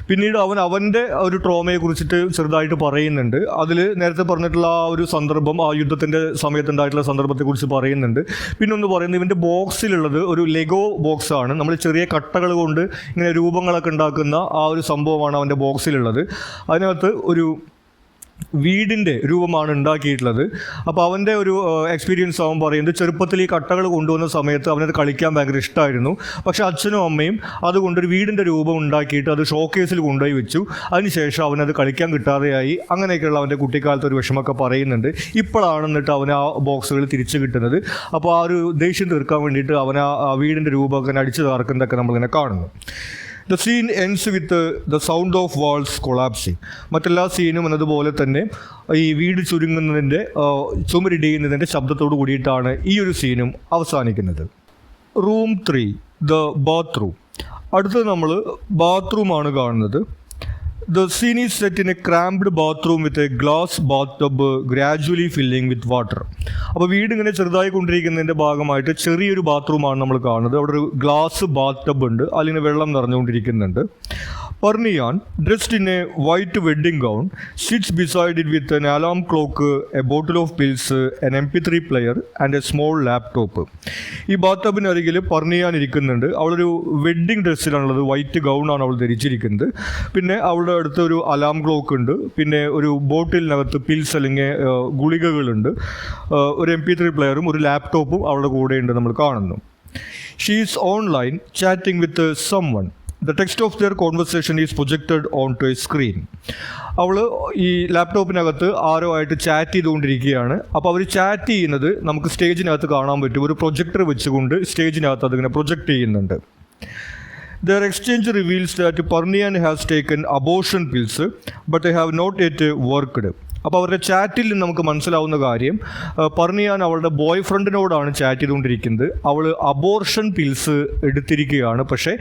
പിന്നീട് അവൻ്റെ ഒരു ട്രോമയെ കുറിച്ചിട്ട് ചെറുതായിട്ട് പറയുന്നുണ്ട്. അതിൽ നേരത്തെ പറഞ്ഞിട്ടുള്ള ആ ഒരു സന്ദർഭം, ആ യുദ്ധത്തിൻ്റെ സമയത്തുണ്ടായിട്ടുള്ള സന്ദർഭത്തെക്കുറിച്ച് പറയുന്നുണ്ട്. പിന്നെ ഒന്ന് പറയുന്നത് ഇവൻ്റെ ബോക്സിലുള്ളത് ഒരു ലെഗോ ബോക്സാണ്. നമ്മൾ ചെറിയ കട്ടകൾ കൊണ്ട് ഇങ്ങനെ രൂപങ്ങളൊക്കെ ഉണ്ടാക്കുന്ന ആ ഒരു സംഭവമാണ് അവൻ്റെ ബോക്സിലുള്ളത്. അതിനകത്ത് ഒരു വീടിൻ്റെ രൂപമാണ് ഉണ്ടാക്കിയിട്ടുള്ളത്. അപ്പോൾ അവൻ്റെ ഒരു എക്സ്പീരിയൻസ് അവൻ പറയുന്നത് ചെറുപ്പത്തിൽ ഈ കട്ടകൾ കൊണ്ടുവന്ന സമയത്ത് അവനത് കളിക്കാൻ ഭയങ്കര ഇഷ്ടമായിരുന്നു. പക്ഷേ അച്ഛനും അമ്മയും അതുകൊണ്ടൊരു വീടിൻ്റെ രൂപം ഉണ്ടാക്കിയിട്ട് അത് ഷോക്കേസിൽ കൊണ്ടുപോയി വെച്ചു. അതിനുശേഷം അവനത് കളിക്കാൻ കിട്ടാതെയായി. അങ്ങനെയൊക്കെയുള്ള അവൻ്റെ കുട്ടിക്കാലത്ത് ഒരു വിഷമമൊക്കെ പറയുന്നുണ്ട്. ഇപ്പോഴാണ് എന്നിട്ട് അവൻ ആ ബോക്സുകൾ തിരിച്ചു കിട്ടുന്നത്. അപ്പോൾ ആ ഒരു ദേഷ്യം തീർക്കാൻ വേണ്ടിയിട്ട് അവൻ ആ വീടിൻ്റെ രൂപമൊക്കെ അടിച്ചു തകർക്കുന്നതൊക്കെ നമ്മളിങ്ങനെ കാണുന്നു. The scene ends with the sound of walls collapsing. മറ്റെല്ലാ സീനും എന്നതുപോലെ തന്നെ ഈ വീട് ചുരുങ്ങുന്നതിൻ്റെ ചുമരിടിയുന്നതിൻ്റെ ശബ്ദത്തോട് കൂടിയിട്ടാണ് ഈ ഒരു സീനും അവസാനിക്കുന്നത്. Room 3, the bathroom. അടുത്തത് നമ്മൾ ബാത്റൂമാണ് കാണുന്നത്. The scene is set in a cramped bathroom with a glass bathtub gradually filling with water. അപ്പോൾ വീട് ഇങ്ങനെ ചെറുതായി കൊണ്ടിരിക്കുന്നതിൻ്റെ ഭാഗമായിട്ട് ചെറിയൊരു ബാത്റൂമാണ് നമ്മൾ കാണുന്നത്. അവിടെ ഒരു ഗ്ലാസ് ബാത്ത് ടബ് ഉണ്ട്, അതിന് വെള്ളം നിറഞ്ഞുകൊണ്ടിരിക്കുന്നുണ്ട്. Parnian, dressed in a white wedding gown, sits beside it with an alarm clock, a bottle of pills, an MP3 player and a small laptop. ഈ ബാത്തബിന് അരികിൽ പർണിയാൻ ഇരിക്കുന്നുണ്ട്. അവളൊരു വെഡ്ഡിങ് ഡ്രസ്സിലാണുള്ളത്, വൈറ്റ് ഗൗണാണ് അവൾ ധരിച്ചിരിക്കുന്നത്. പിന്നെ അവളുടെ അടുത്ത് ഒരു അലാം ക്ലോക്ക് ഉണ്ട്, പിന്നെ ഒരു ബോട്ടിലിനകത്ത് പിൽസ് അല്ലെങ്കിൽ ഗുളികകളുണ്ട്, ഒരു MP3 പ്ലെയറും ഒരു ലാപ്ടോപ്പും അവളുടെ കൂടെയുണ്ട് നമ്മൾ കാണുന്നു. She is online chatting with someone. The text of their conversation is projected onto a screen. അവൾ ഈ ലാപ്ടോപ്പിനകത്ത് ആരോ ആയിട്ട് ചാറ്റ് ചെയ്തുകൊണ്ടിരിക്കുകയാണ്. അപ്പോൾ അവർ ചാറ്റ് ചെയ്യുന്നത് നമുക്ക് സ്റ്റേജിനകത്ത് കാണാൻ പറ്റും. ഒരു പ്രൊജക്ടർ വെച്ചുകൊണ്ട് സ്റ്റേജിനകത്ത് അതിങ്ങനെ പ്രൊജക്റ്റ് ചെയ്യുന്നുണ്ട്. Their exchange reveals that Parnian has taken abortion pills, but they have not yet worked. അപ്പോൾ അവരുടെ ചാറ്റിൽ നിന്ന് നമുക്ക് മനസ്സിലാവുന്ന കാര്യം, പർണിയാൻ അവളുടെ ബോയ് ഫ്രണ്ടിനോടാണ് ചാറ്റ് ചെയ്തുകൊണ്ടിരിക്കുന്നത്. അവൾ അബോർഷൻ പിൽസ് എടുത്തിരിക്കുകയാണ്, പക്ഷേ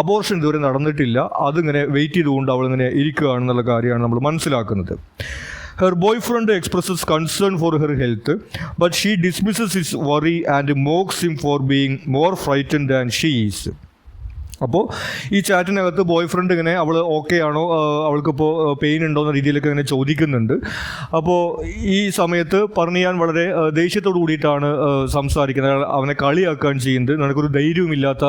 അബോർഷൻ ഇതുവരെ നടന്നിട്ടില്ല. അതിങ്ങനെ വെയിറ്റ് ചെയ്തുകൊണ്ട് അവളിങ്ങനെ ഇരിക്കുകയാണെന്നുള്ള കാര്യമാണ് നമ്മൾ മനസ്സിലാക്കുന്നത്. Her boyfriend expresses concern for her health, but she dismisses his worry and mocks him for being more frightened than she is. അപ്പോൾ ഈ ചാറ്റിനകത്ത് ബോയ് ഫ്രണ്ട് ഇങ്ങനെ അവൾ ഓക്കെ ആണോ, അവൾക്കിപ്പോൾ പെയിൻ ഉണ്ടോ എന്ന രീതിയിലൊക്കെ ഇങ്ങനെ ചോദിക്കുന്നുണ്ട്. അപ്പോൾ ഈ സമയത്ത് പർണിയാൻ വളരെ ദേഷ്യത്തോട് കൂടിയിട്ടാണ് സംസാരിക്കുന്നത്. അവനെ കളിയാക്കുകയാണ് ചെയ്യുന്നത്. നിനക്കൊരു ധൈര്യവുമില്ലാത്ത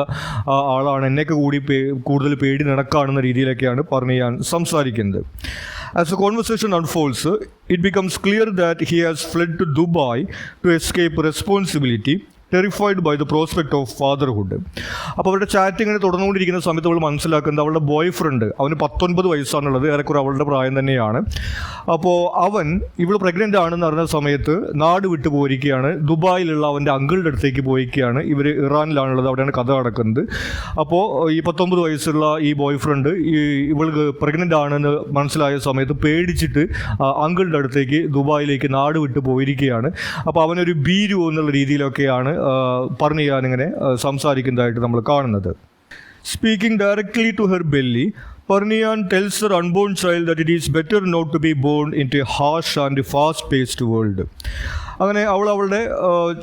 ആളാണ്, എന്നൊക്കെ കൂടി കൂടുതൽ പേടി നടക്കുകയാണെന്ന രീതിയിലൊക്കെയാണ് പർണിയാൻ സംസാരിക്കുന്നത്. As the conversation unfolds, it becomes clear that he has fled to Dubai to escape responsibility, terrified by the prospect of fatherhood. അപ്പോൾ അവരുടെ ചാറ്റ് ഇങ്ങനെ തുടർന്നുകൊണ്ടിരിക്കുന്ന സമയത്ത് അവൾ മനസ്സിലാക്കുന്നത് അവളുടെ ബോയ് ഫ്രണ്ട്, അവന് 19 വയസ്സാണുള്ളത്, ഏറെക്കുറെ അവളുടെ പ്രായം തന്നെയാണ്. അപ്പോൾ അവൻ ഇവൾ പ്രഗ്നൻ്റ് ആണെന്ന് അറിഞ്ഞ സമയത്ത് നാട് വിട്ടു പോയിരിക്കുകയാണ്. ദുബായിലുള്ള അവൻ്റെ അങ്കിളുടെ അടുത്തേക്ക് പോയിരിക്കുകയാണ്. ഇവർ ഇറാനിലാണുള്ളത്, അവിടെയാണ് കഥ നടക്കുന്നത്. അപ്പോൾ ഈ 19 വയസ്സുള്ള ഈ ബോയ് ഫ്രണ്ട് ഇവൾക്ക് പ്രഗ്നൻ്റ് ആണെന്ന് മനസ്സിലായ സമയത്ത് പേടിച്ചിട്ട് അങ്കിളുടെ അടുത്തേക്ക് ദുബായിലേക്ക് നാട് വിട്ടു പോയിരിക്കുകയാണ്. അപ്പോൾ അവനൊരു ഭീരു എന്നുള്ള രീതിയിലൊക്കെയാണ് പർണിയാനിങ്ങനെ സംസാരിക്കുന്നതായിട്ട് നമ്മൾ കാണുന്നത്. Speaking directly to her belly, Parnian tells her unborn child that it is better not to be born into a harsh and fast-paced world. അങ്ങനെ അവളുടെ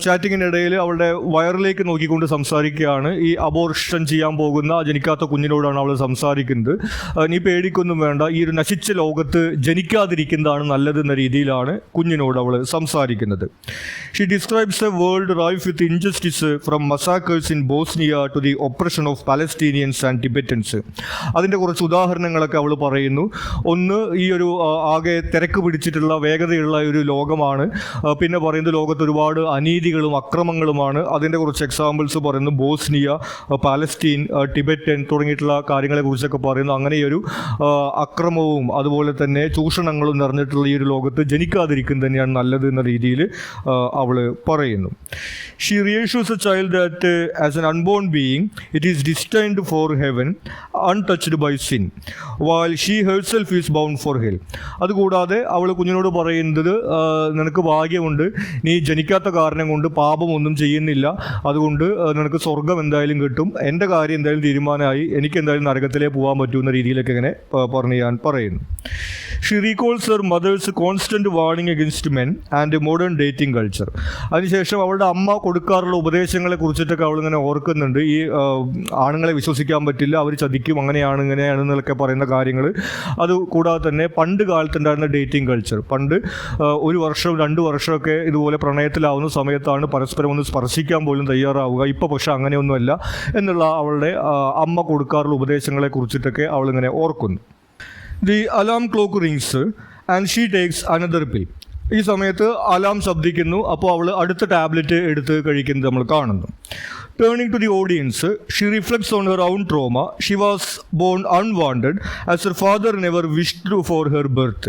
ചാറ്റിങ്ങിനിടയിൽ അവളുടെ വയറിലേക്ക് നോക്കിക്കൊണ്ട് സംസാരിക്കുകയാണ്. ഈ അബോർഷൻ ചെയ്യാൻ പോകുന്ന ജനിക്കാത്ത കുഞ്ഞിനോടാണ് അവൾ സംസാരിക്കുന്നത്. നീ പേടിക്കൊന്നും വേണ്ട, ഈ ഒരു നശിച്ച ലോകത്ത് ജനിക്കാതിരിക്കുന്നതാണ് നല്ലതെന്ന രീതിയിലാണ് കുഞ്ഞിനോട് അവൾ സംസാരിക്കുന്നത്. She describes a world rife with injustice from massacres in Bosnia to the oppression of Palestinians and Tibetans. അതിൻ്റെ കുറച്ച് ഉദാഹരണങ്ങളൊക്കെ അവൾ പറയുന്നു. ഒന്ന്, ഈ ഒരു ആകെ തിരക്ക് പിടിച്ചിട്ടുള്ള വേഗതയുള്ള ഒരു ലോകമാണ്. പിന്നെ പറയുന്നത് ലോകത്ത് ഒരുപാട് അനീതികളും അക്രമങ്ങളുമാണ്. അതിൻ്റെ കുറച്ച് എക്സാമ്പിൾസ് പറയുന്നു. ബോസ്നിയ, പാലസ്റ്റീൻ, ടിബറ്റൻ തുടങ്ങിയിട്ടുള്ള കാര്യങ്ങളെക്കുറിച്ചൊക്കെ പറയുന്നു. അങ്ങനെ ഈ ഒരു അക്രമവും അതുപോലെ തന്നെ ചൂഷണങ്ങളും നിറഞ്ഞിട്ടുള്ള ഈ ഒരു ലോകത്ത് ജനിക്കാതിരിക്കുന്നത് തന്നെയാണ് നല്ലത് എന്ന രീതിയിൽ അവൾ പറയുന്നു. She reassures a child that as an unborn being it is destined for heaven untouched by sin while she herself is bound for hell. അതുകൂടാതെ അവൾ കുഞ്ഞിനോട് പറയുന്നത്, നിനക്ക് ഭാഗ്യമുണ്ട്, നീ ജനിക്കാത്ത കാരണം കൊണ്ട് പാപമൊന്നും ചെയ്യുന്നില്ല, അതുകൊണ്ട് നിനക്ക് സ്വർഗം എന്തായാലും കിട്ടും, എൻ്റെ കാര്യം എന്തായാലും തീരുമാനമായി, എനിക്ക് എന്തായാലും നരകത്തിലേ പോകാൻ പറ്റുമെന്ന രീതിയിലൊക്കെ ഇങ്ങനെ ഞാൻ പറയുന്നു. She recalls her mother's constant warning against men and modern dating culture. അതിനുശേഷം അവളുടെ അമ്മ കൊടുക്കാറുള്ള ഉപദേശങ്ങളെ കുറിച്ചിട്ടൊക്കെ അവളിങ്ങനെ ഓർക്കുന്നുണ്ട്. ഈ ആണുങ്ങളെ വിശ്വസിക്കാൻ പറ്റില്ല, അവർ ചതിക്കും, അങ്ങനെയാണ് ഇങ്ങനെയാണെന്നൊക്കെ പറയുന്ന കാര്യങ്ങൾ. അത് കൂടാതെ തന്നെ പണ്ട് കാലത്തുണ്ടായിരുന്ന ഡേറ്റിംഗ് കൾച്ചർ, പണ്ട് 1 വർഷം 2 വർഷമൊക്കെ ഇതുപോലെ പ്രണയത്തിലാവുന്ന സമയത്താണ് പരസ്പരം ഒന്ന് സ്പർശിക്കാൻ പോലും തയ്യാറാവുക. ഇപ്പോൾ പക്ഷെ അങ്ങനെയൊന്നുമല്ല എന്നുള്ള അവളുടെ അമ്മ കൊടുക്കാറുള്ള ഉപദേശങ്ങളെ കുറിച്ചിട്ടൊക്കെ അവളിങ്ങനെ ഓർക്കുന്നു. The alarm clock rings and she takes another pill. ഈ സമയത്ത് അലാം ശബ്ദിക്കുന്നു. അപ്പോൾ അവൾ അടുത്ത ടാബ്ലറ്റ് എടുത്ത് കഴിക്കുന്നത് നമ്മൾ കാണുന്നു. Turning to the audience, she reflects on her own trauma. She was born unwanted as her father never wished for her birth.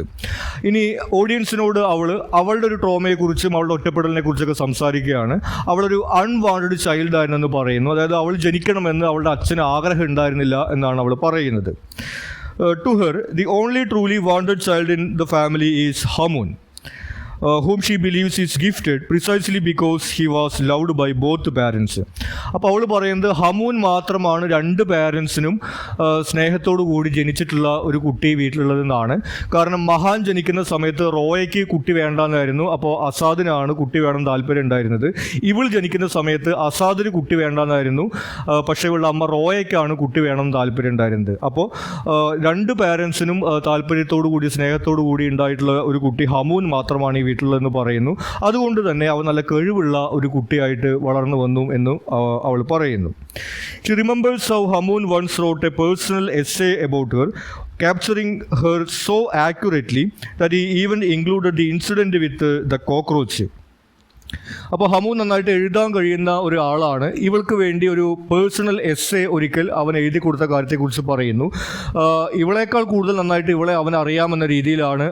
ഇനി ഓഡിയൻസിനോട് അവളുടെ ഒരു ട്രോമയെക്കുറിച്ചും അവളുടെ ഒറ്റപ്പെടലിനെ കുറിച്ചൊക്കെ സംസാരിക്കുകയാണ്. അവളൊരു അൺവാണ്ടഡ് ചൈൽഡ് ആയിരുന്നെന്ന് പറയുന്നു. അതായത് അവൾ ജനിക്കണമെന്ന് അവളുടെ അച്ഛന് ആഗ്രഹം ഉണ്ടായിരുന്നില്ല എന്നാണ് അവൾ പറയുന്നത്. To her, the only truly wanted child in the family is Hamoon, whom she believes is gifted precisely because he was loved by both parents. അപ്പോൾ അവൾ പറയുന്നത് ഹമൂൻ മാത്രമാണ് രണ്ട് പാരൻസിനും സ്നേഹത്തോടു കൂടി ജനിച്ചിട്ടുള്ള ഒരു കുട്ടി വീട്ടിലുള്ളതെന്നാണ്. കാരണം മഹാൻ ജനിക്കുന്ന സമയത്ത് റോയയ്ക്ക് കുട്ടി വേണ്ടെന്നായിരുന്നു. അപ്പോൾ അസാദിനാണ് കുട്ടി വേണം താല്പര്യം ഉണ്ടായിരുന്നത്. ഇവൾ ജനിക്കുന്ന സമയത്ത് അസാദിന് കുട്ടി വേണ്ടെന്നായിരുന്നു. പക്ഷേ ഇവളുടെ അമ്മ റോയയ്ക്കാണ് കുട്ടി വേണം താല്പര്യം ഉണ്ടായിരുന്നത്. അപ്പോൾ രണ്ട് പാരൻസിനും താല്പര്യത്തോടു കൂടി സ്നേഹത്തോടു കൂടി ഉണ്ടായിട്ടുള്ള ഒരു കുട്ടി ഹമൂൻ മാത്രമാണ് ഈ വീട്ടിലെന്ന് പറയുന്നു. അതുകൊണ്ട് തന്നെ അവൻ നല്ല കഴിവുള്ള ഒരു കുട്ടിയായിട്ട് വളർന്നു വന്നു എന്ന് അവൾ പറയുന്നു. She remembers how Hamoon once wrote a personal essay about her, capturing her so accurately that he even included the incident with the cockroach. അപ്പോൾ ഹമൂൻ നന്നായിട്ട് എഴുതാൻ കഴിയുന്ന ഒരാളാണ്. ഇവൾക്ക് വേണ്ടി ഒരു പേഴ്സണൽ എസ്സേ ഒരിക്കൽ അവൻ എഴുതി കൊടുത്ത കാര്യത്തെക്കുറിച്ച് പറയുന്നു. ഇവളേക്കാൾ കൂടുതൽ നന്നായിട്ട് ഇവളെ അവൻ അറിയാമെന്ന രീതിയിലാണ്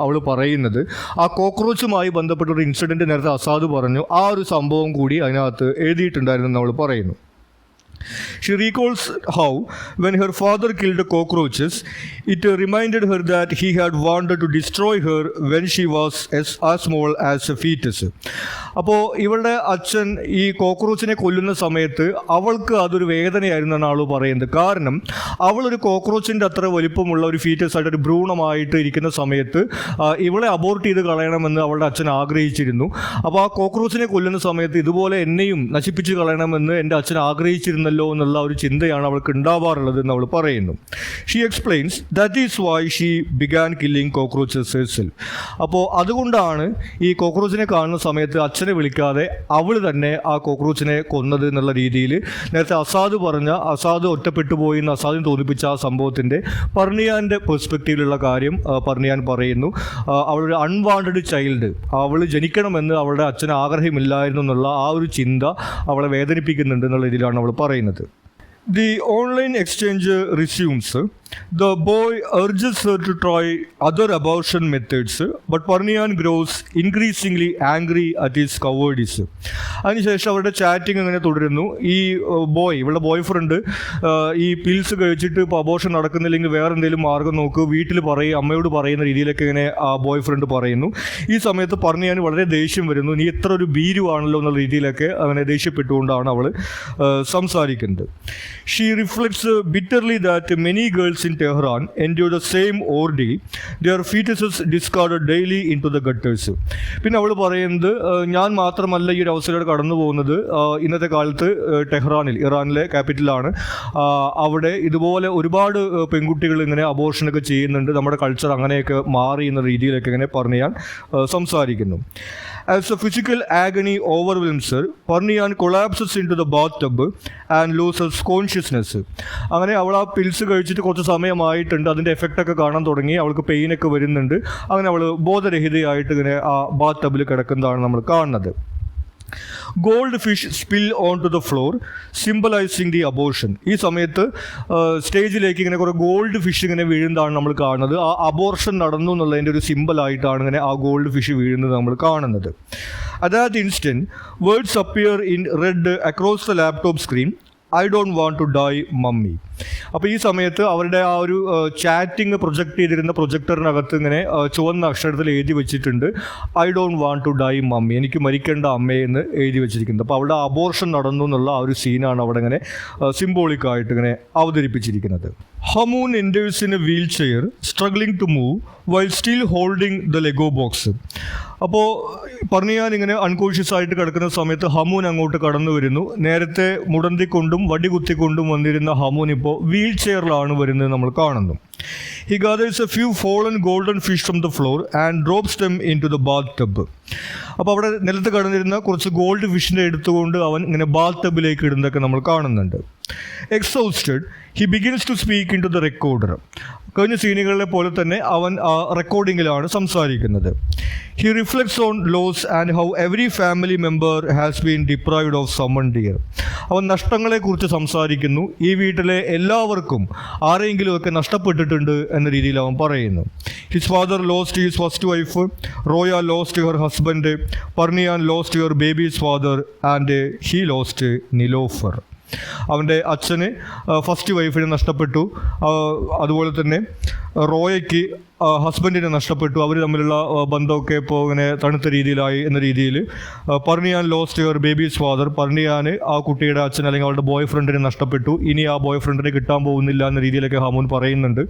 അവൾ പറയുന്നത്. ആ കോക്രോച്ചുമായി ബന്ധപ്പെട്ടൊരു ഇൻസിഡൻറ്റ് നേരത്തെ അസാദ് പറഞ്ഞു. ആ ഒരു സംഭവം കൂടി അതിനകത്ത് എഴുതിയിട്ടുണ്ടായിരുന്നു അവൾ പറയുന്നു. She recalls how, when her father killed cockroaches, it reminded her that he had wanted to destroy her when she was as small as a fetus. അപ്പോൾ ഇവളുടെ അച്ഛൻ ഈ കോക്രോച്ചിനെ കൊല്ലുന്ന സമയത്ത് അവൾക്ക് അതൊരു വേദനയായിരുന്നാണ് ആൾ പറയുന്നത്. കാരണം അവളൊരു കോക്രോച്ചിൻ്റെ അത്ര വലിപ്പമുള്ള ഒരു ഫീറ്റസ് ആയിട്ട് ഒരു ഭ്രൂണമായിട്ട് ഇരിക്കുന്ന സമയത്ത് ഇവളെ അബോർട്ട് ചെയ്ത് കളയണമെന്ന് അവളുടെ അച്ഛൻ ആഗ്രഹിച്ചിരുന്നു. അപ്പോൾ ആ കോക്രോച്ചിനെ കൊല്ലുന്ന സമയത്ത് ഇതുപോലെ എന്നെയും നശിപ്പിച്ച് കളയണമെന്ന് എൻ്റെ അച്ഛൻ ആഗ്രഹിച്ചിരുന്നല്ലോ എന്നുള്ള ഒരു ചിന്തയാണ് അവൾക്ക് ഉണ്ടാവാറുള്ളത് എന്ന് അവൾ പറയുന്നു. She explains that is why she began killing cockroaches herself. അപ്പോൾ അതുകൊണ്ടാണ് ഈ കോക്രോച്ചിനെ കാണുന്ന സമയത്ത് അച്ഛനെ വിളിക്കാതെ അവൾ തന്നെ ആ കോക്രോച്ചിനെ കൊന്നത് എന്നുള്ള രീതിയിൽ നേരത്തെ അസാദ് ഒറ്റപ്പെട്ടു പോയി എന്ന് അസാദിന് തോന്നിപ്പിച്ച ആ സംഭവത്തിൻ്റെ പർണിയാൻ്റെ പെർസ്പെക്റ്റീവിലുള്ള കാര്യം പർണിയാൻ പറയുന്നു. അവളൊരു അൺവാണ്ടഡ് ചൈൽഡ്, അവൾ ജനിക്കണമെന്ന് അവളുടെ അച്ഛന് ആഗ്രഹമില്ലായിരുന്നു എന്നുള്ള ആ ഒരു ചിന്ത അവളെ വേദനിപ്പിക്കുന്നുണ്ട് എന്നുള്ള രീതിയിലാണ് അവൾ പറയുന്നത്. The online exchange resumes. The boy urges her to try other abortion methods, but Parnian grows increasingly angry at his cowardice. അതിനുശേഷം അവരുടെ ചാറ്റിംഗ് അങ്ങനെ തുടരുന്നു. ഈ ഇവളുടെ ബോയ്ഫ്രണ്ട് ഈ പിൽസ് കഴിച്ചിട്ട് ഇപ്പോൾ അബോർഷൻ നടക്കുന്നില്ലെങ്കിൽ വേറെ എന്തെങ്കിലും മാർഗം നോക്ക്, വീട്ടിൽ അമ്മയോട് പറയുന്ന രീതിയിലൊക്കെ ഇങ്ങനെ ആ ബോയ്ഫ്രണ്ട് പറയുന്നു. ഈ സമയത്ത് പറഞ്ഞാൽ വളരെ ദേഷ്യം വരുന്നു. നീ എത്ര ഒരു ഭീരുവാണല്ലോ എന്നുള്ള രീതിയിലൊക്കെ അങ്ങനെ ദേഷ്യപ്പെട്ടുകൊണ്ടാണ് അവൾ സംസാരിക്കുന്നത്. She reflects bitterly that many girls in Tehran endure the same ordeal. Their fetuses discarded daily into the gutters. പിന്നെ അവൾ പറയുന്നത് ഞാൻ മാത്രമല്ല ഈ ഒരു അവസരത്തിൽ കടന്നു പോകുന്നത്. ഇന്നത്തെ കാലത്ത് ടെഹ്റാനിൽ, ഇറാനിലെ ക്യാപിറ്റലാണ്, അവിടെ ഇതുപോലെ ഒരുപാട് പെൺകുട്ടികൾ ഇങ്ങനെ അബോർഷനൊക്കെ ചെയ്യുന്നുണ്ട്. നമ്മുടെ കൾച്ചർ അങ്ങനെയൊക്കെ മാറി എന്ന രീതിയിലൊക്കെ ഇങ്ങനെ പറഞ്ഞാൽ സംസാരിക്കുന്നു. As the physical agony overwhelms her, Parnian collapses into the bathtub and loses consciousness. അങ്ങനെ അവൾ ആ പിൽസ് കഴിച്ചിട്ട് കുറച്ച് സമയമായിട്ടുണ്ട്, അതിൻ്റെ എഫക്റ്റൊക്കെ കാണാൻ തുടങ്ങി, അവൾക്ക് പെയിനൊക്കെ വരുന്നുണ്ട്. അങ്ങനെ അവൾ ബോധരഹിതയായിട്ട് ഇങ്ങനെ ആ ബാത്ത് ടബിൽ കിടക്കുന്നതാണ് നമ്മൾ കാണുന്നത്. Goldfish spill on to the floor symbolising the abortion. ഈ സമയത്ത് സ്റ്റേജിലേക്ക് ഇങ്ങനെ കുറേ ഗോൾഡ് ഫിഷ് ഇങ്ങനെ വീഴുന്നതാണ് നമ്മൾ കാണുന്നത്. ആ അബോർഷൻ നടന്നു എന്നുള്ളതിൻ്റെ ഒരു സിംബലായിട്ടാണ് ഇങ്ങനെ ആ ഗോൾഡ് ഫിഷ് വീഴുന്നത് നമ്മൾ കാണുന്നത്. At that instant, words appear in red across the laptop screen. I don't want to die, mummy. അപ്പോൾ ഈ സമയത്ത് അവരുടെ ആ ഒരു ചാറ്റിംഗ് പ്രൊജക്റ്റ് ചെയ്തിരുന്ന പ്രൊജക്ടറിനകത്ത് ഇങ്ങനെ ചുവന്ന അക്ഷരത്തിൽ എഴുതി വെച്ചിട്ടുണ്ട്, I don't want to die mummy, എനിക്ക് മരിക്കേണ്ട അമ്മയെന്ന് എഴുതി വെച്ചിരിക്കുന്നത്. അപ്പോൾ അവളുടെ അബോർഷൻ നടന്നു എന്നുള്ള ആ ഒരു സീനാണ് അവിടെ ഇങ്ങനെ സിംബോളിക്കായിട്ട് ഇങ്ങനെ അവതരിപ്പിച്ചിരിക്കുന്നത്. Hamoon enters in a wheelchair, struggling to move while still holding the Lego box. അപ്പോൾ പറഞ്ഞാൽ ഇങ്ങനെ അൺകോൺഷ്യസ് ആയിട്ട് കിടക്കുന്ന സമയത്ത് ഹമൂൻ അങ്ങോട്ട് കടന്നു വരുന്നു. നേരത്തെ മുടന്തിക്കൊണ്ടും വടികുത്തിക്കൊണ്ടും വന്നിരുന്ന ഹമൂൻ ഇപ്പോൾ വീൽ ചെയറിലാണ് വരുന്നത് നമ്മൾ കാണുന്നു. He gathers a few fallen golden fish from the floor and drops them into the bathtub. അപ്പോൾ അവിടെ നിലത്ത് കിടന്നിരുന്ന കുറച്ച് ഗോൾഡ് ഫിഷിനെ എടുത്തുകൊണ്ട് അവൻ ഇങ്ങനെ ബാത്ത് ടബിലേക്ക് ഇടുന്നതൊക്കെ നമ്മൾ കാണുന്നുണ്ട്. Exhausted, he begins to speak into the recorder. കഴിഞ്ഞ സീനുകളിലെ പോലെ തന്നെ അവൻ റെക്കോർഡിങ്ങിലാണ് സംസാരിക്കുന്നത്. He reflects on loss and how every family member has been deprived of someone dear. അവൻ നഷ്ടങ്ങളെക്കുറിച്ച് സംസാരിക്കുന്നു. ഈ വീട്ടിലെ എല്ലാവർക്കും ആരെങ്കിലുമൊക്കെ നഷ്ടപ്പെട്ടിട്ടുണ്ട് എന്ന രീതിയിൽ അവൻ പറയുന്നു. His father lost his first wife, Roya lost her husband, Parnian lost her baby's father and he lost Niloofar. അവൻ്റെ അച്ഛന് ഫസ്റ്റ് വൈഫിനെ നഷ്ടപ്പെട്ടു, അതുപോലെ തന്നെ റോയയ്ക്ക് ഹസ്ബൻഡിനെ നഷ്ടപ്പെട്ടു. അവർ തമ്മിലുള്ള ബന്ധമൊക്കെ ഇപ്പോൾ ഇങ്ങനെ തണുത്ത രീതിയിലായി എന്ന രീതിയിൽ. പർണിയാൻ ലോസ്റ്റ് യുവർ ബേബീസ് ഫാദർ, പർണിയാന് ആ കുട്ടിയുടെ അച്ഛൻ അല്ലെങ്കിൽ അവളുടെ ബോയ് ഫ്രണ്ടിനെ നഷ്ടപ്പെട്ടു, ഇനി ആ ബോയ് ഫ്രണ്ടിനെ കിട്ടാൻ പോകുന്നില്ല എന്ന രീതിയിലൊക്കെ ഹമൂൻ പറയുന്നുണ്ട്.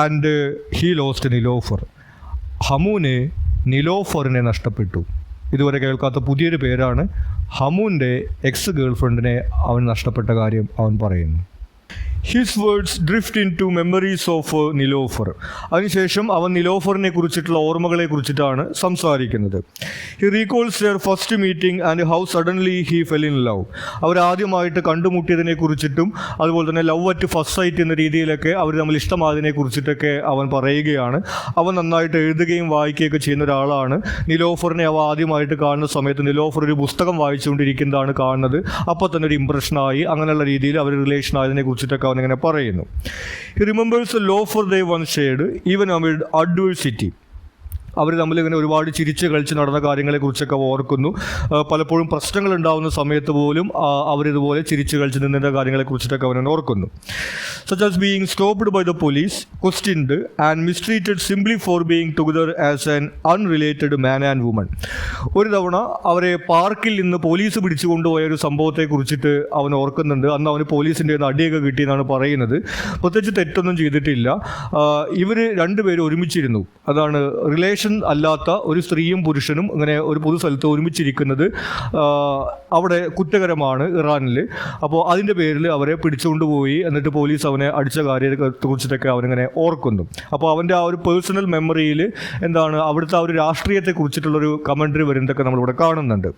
And he lost Niloofar. ഹമൂന് നിലോഫറിനെ നഷ്ടപ്പെട്ടു. ഇതുവരെ കേൾക്കാത്ത പുതിയൊരു പേരാണ്. ഹമൂൻ്റെ എക്സ് ഗേൾ ഫ്രണ്ടിനെ അവൻ നഷ്ടപ്പെട്ട കാര്യം അവൻ പറയുന്നു. His words drift into memories of Niloofar. അതിനുശേഷം അവൻ നിലോഫറിനെ കുറിച്ചിട്ടുള്ള ഓർമ്മകളെ കുറിച്ചിട്ടാണ് സംസാരിക്കുന്നത്. He recalls their first meeting and how suddenly he fell in love. അവരാദ്യമായിട്ട് കണ്ടുമുട്ടിയതിനെ കുറിച്ചിട്ടും അതുപോലെ തന്നെ ലവ് അറ്റ് ഫസ്റ്റ് സൈറ്റ് എന്ന രീതിയിലൊക്കെ അവർ തമ്മിൽ ഇഷ്ടമായതിനെ കുറിച്ചിട്ടൊക്കെ അവൻ പറയുകയാണ്. അവൻ നന്നായിട്ട് എഴുതുകയും വായിക്കുകയൊക്കെ ചെയ്യുന്ന ഒരാളാണ്. നിലോഫറിനെ അവ ആദ്യമായിട്ട് കാണുന്ന സമയത്ത് നിലോഫർ ഒരു പുസ്തകം വായിച്ചുകൊണ്ടിരിക്കുന്നതാണ് കാണുന്നത്. അപ്പോൾ തന്നെ ഒരു ഇംപ്രഷനായി. അങ്ങനെയുള്ള രീതിയിൽ അവർ റിലേഷൻ ആയതിനെ കുറിച്ചിട്ടൊക്കെ അവനിങ്ങനെ പറയുന്നു. He remembers a laughter they once shared even amid adversity. അവർ തമ്മിലിങ്ങനെ ഒരുപാട് ചിരിച്ച് കളിച്ച് നടന്ന കാര്യങ്ങളെക്കുറിച്ചൊക്കെ ഓർക്കുന്നു. പലപ്പോഴും പ്രശ്നങ്ങൾ ഉണ്ടാകുന്ന സമയത്ത് പോലും അവരിതുപോലെ ചിരിച്ച് കളിച്ച് നിന്നതിൻ്റെ കാര്യങ്ങളെക്കുറിച്ചിട്ടൊക്കെ അവനെ ഓർക്കുന്നു. Such as being stopped by the police, questioned and mistreated simply for being together as an unrelated man and woman. ഒരു തവണ അവരെ പാർക്കിൽ നിന്ന് പോലീസ് പിടിച്ചു കൊണ്ടുപോയ ഒരു സംഭവത്തെ കുറിച്ചിട്ട് അവൻ ഓർക്കുന്നുണ്ട്. അന്ന് അവന് പോലീസിൻ്റെ അടിയൊക്കെ കിട്ടിയെന്നാണ് പറയുന്നത്. പ്രത്യേകിച്ച് തെറ്റൊന്നും ചെയ്തിട്ടില്ല. ഇവർ രണ്ടുപേരും ഒരുമിച്ചിരുന്നു. അതാണ് റിലേഷൻ അല്ലാത്ത ഒരു സ്ത്രീയും പുരുഷനും ഇങ്ങനെ ഒരു പൊതു സ്ഥലത്ത് ഒരുമിച്ചിരിക്കുന്നത് അവിടെ കുറ്റകരമാണ് ഇറാനിൽ. അപ്പോൾ അതിൻ്റെ പേരിൽ അവരെ പിടിച്ചുകൊണ്ടുപോയി. എന്നിട്ട് പോലീസ് അവനെ അടിച്ച കാര്യത്തെ കുറിച്ചിട്ടൊക്കെ അവനിങ്ങനെ ഓർക്കുന്നു. അപ്പോൾ അവൻ്റെ ആ ഒരു പേഴ്സണൽ മെമ്മറിയിൽ എന്താണ് അവിടുത്തെ ആ ഒരു രാഷ്ട്രീയത്തെ കുറിച്ചിട്ടുള്ളൊരു കമൻട്രി വരുന്നതൊക്കെ നമ്മളിവിടെ കാണുന്നുണ്ട്.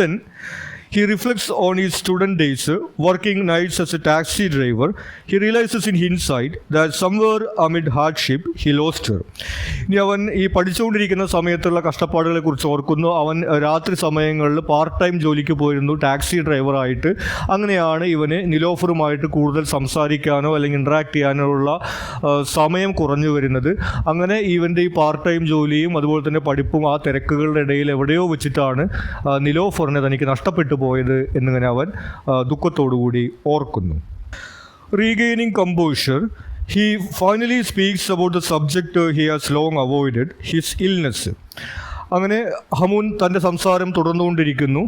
Then he reflects on his student days, working nights as a taxi driver. He realizes in hindsight that somewhere amid hardship he lost her. ഇനി അവൻ ഈ പഠിച്ചുകൊണ്ടിരിക്കുന്ന സമയത്തുള്ള കഷ്ടപ്പാടുകളെ കുറിച്ച് ഓർക്കുന്നു. അവൻ രാത്രി സമയങ്ങളിൽ പാർട്ട് ടൈം ജോലിക്ക് പോയിരുന്നു ടാക്സി ഡ്രൈവറായിട്ട്. അങ്ങനെയാണ് ഇവന് നിലോഫറുമായിട്ട് കൂടുതൽ സംസാരിക്കാനോ അല്ലെങ്കിൽ ഇൻട്രാക്ട് ചെയ്യാനോ ഉള്ള സമയം കുറഞ്ഞു വരുന്നത്. അങ്ങനെ ഇവൻ്റെ ഈ പാർട്ട് ടൈം ജോലിയും അതുപോലെ തന്നെ പഠിപ്പും ആ തിരക്കുകളുടെ ഇടയിൽ എവിടെയോ വെച്ചിട്ടാണ് നിലോഫറിനെ തനിക്ക് നഷ്ടപ്പെട്ടു പോയത് എന്നിങ്ങനെ അവൻ ദുഃഖത്തോടുകൂടി ഓർക്കുന്നു. Regaining composure, he finally speaks about the subject he has long avoided, his illness. അങ്ങനെ ഹമൂൻ തൻ്റെ സംസാരം തുടർന്നുകൊണ്ടിരിക്കുന്നു.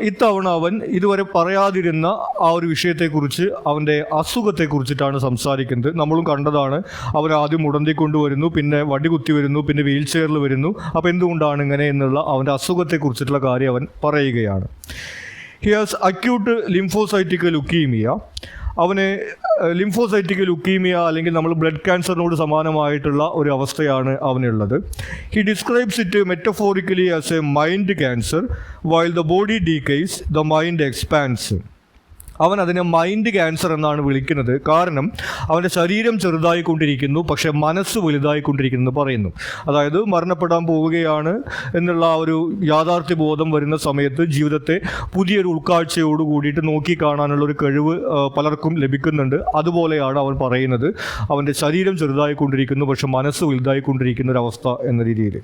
ഇത്തവണ അവൻ ഇതുവരെ പറയാതിരുന്ന ആ ഒരു വിഷയത്തെക്കുറിച്ച്, അവൻ്റെ അസുഖത്തെക്കുറിച്ചിട്ടാണ് സംസാരിക്കുന്നത്. നമ്മളും കണ്ടതാണ്. അവൻ ആദ്യം മുടന്തിക്കൊണ്ടുവരുന്നു, പിന്നെ വടികുത്തി വരുന്നു, പിന്നെ വീൽ ചെയറിൽ വരുന്നു. അപ്പോൾ എന്തുകൊണ്ടാണ് ഇങ്ങനെ എന്നുള്ള അവൻ്റെ അസുഖത്തെക്കുറിച്ചിട്ടുള്ള കാര്യം അവൻ പറയുകയാണ്. He has acute lymphocytic leukaemia. അവന് ലിംഫോസൈറ്റിക് ലുക്കീമിയ അല്ലെങ്കിൽ നമ്മൾ ബ്ലഡ് ക്യാൻസറിനോട് സമാനമായിട്ടുള്ള ഒരു അവസ്ഥയാണ് അവനുള്ളത്. He describes it metaphorically as a mind cancer while the body decays the mind expands. അവൻ അതിനെ മൈൻഡ് ക്യാൻസർ എന്നാണ് വിളിക്കുന്നത്. കാരണം അവൻ്റെ ശരീരം ചെറുതായിക്കൊണ്ടിരിക്കുന്നു, പക്ഷേ മനസ്സ് വലുതായിക്കൊണ്ടിരിക്കുന്നു പറയുന്നു. അതായത് മരണപ്പെടാൻ പോവുകയാണ് എന്നുള്ള ആ ഒരു യാഥാർത്ഥ്യബോധം വരുന്ന സമയത്ത് ജീവിതത്തെ പുതിയൊരു ഉൾക്കാഴ്ചയോട് കൂടിയിട്ട് നോക്കി കാണാനുള്ളൊരു കഴിവ് പലർക്കും ലഭിക്കുന്നുണ്ട്. അതുപോലെയാണ് അവൻ പറയുന്നത്. അവൻ്റെ ശരീരം ചെറുതായിക്കൊണ്ടിരിക്കുന്നു, പക്ഷേ മനസ്സ് വലുതായിക്കൊണ്ടിരിക്കുന്ന ഒരവസ്ഥ എന്ന രീതിയിൽ.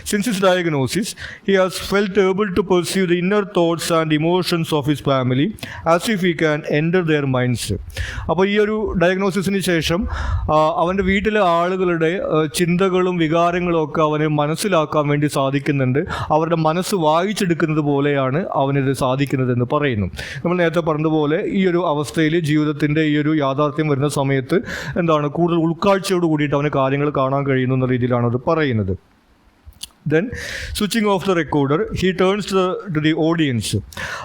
Since his diagnosis, he has felt able to perceive the inner thoughts and emotions of his family as if he can enter their minds. അപ്പോൾ ഈ ഒരു ഡയഗ്നോസിസിന് ശേഷം അവൻ്റെ വീട്ടിലെ ആളുകളുടെ ചിന്തകളും വികാരങ്ങളും ഒക്കെ അവന് മനസ്സിലാക്കാൻ വേണ്ടി സാധിക്കുന്നുണ്ട്. അവരുടെ മനസ്സ് വായിച്ചെടുക്കുന്നത് പോലെയാണ് അവനിത് സാധിക്കുന്നതെന്ന് പറയുന്നു. നമ്മൾ നേരത്തെ പറഞ്ഞതുപോലെ ഈ ഒരു അവസ്ഥയിൽ ജീവിതത്തിൻ്റെ ഈ ഒരു യാഥാർത്ഥ്യം വരുന്ന സമയത്ത് എന്താണ് കൂടുതൽ ഉൾക്കാഴ്ചയോട് കൂടിയിട്ട് അവന് കാര്യങ്ങൾ കാണാൻ കഴിയുന്നു എന്ന രീതിയിലാണ് അത് പറയുന്നത്. Then switching off the recorder, he turns to the audience.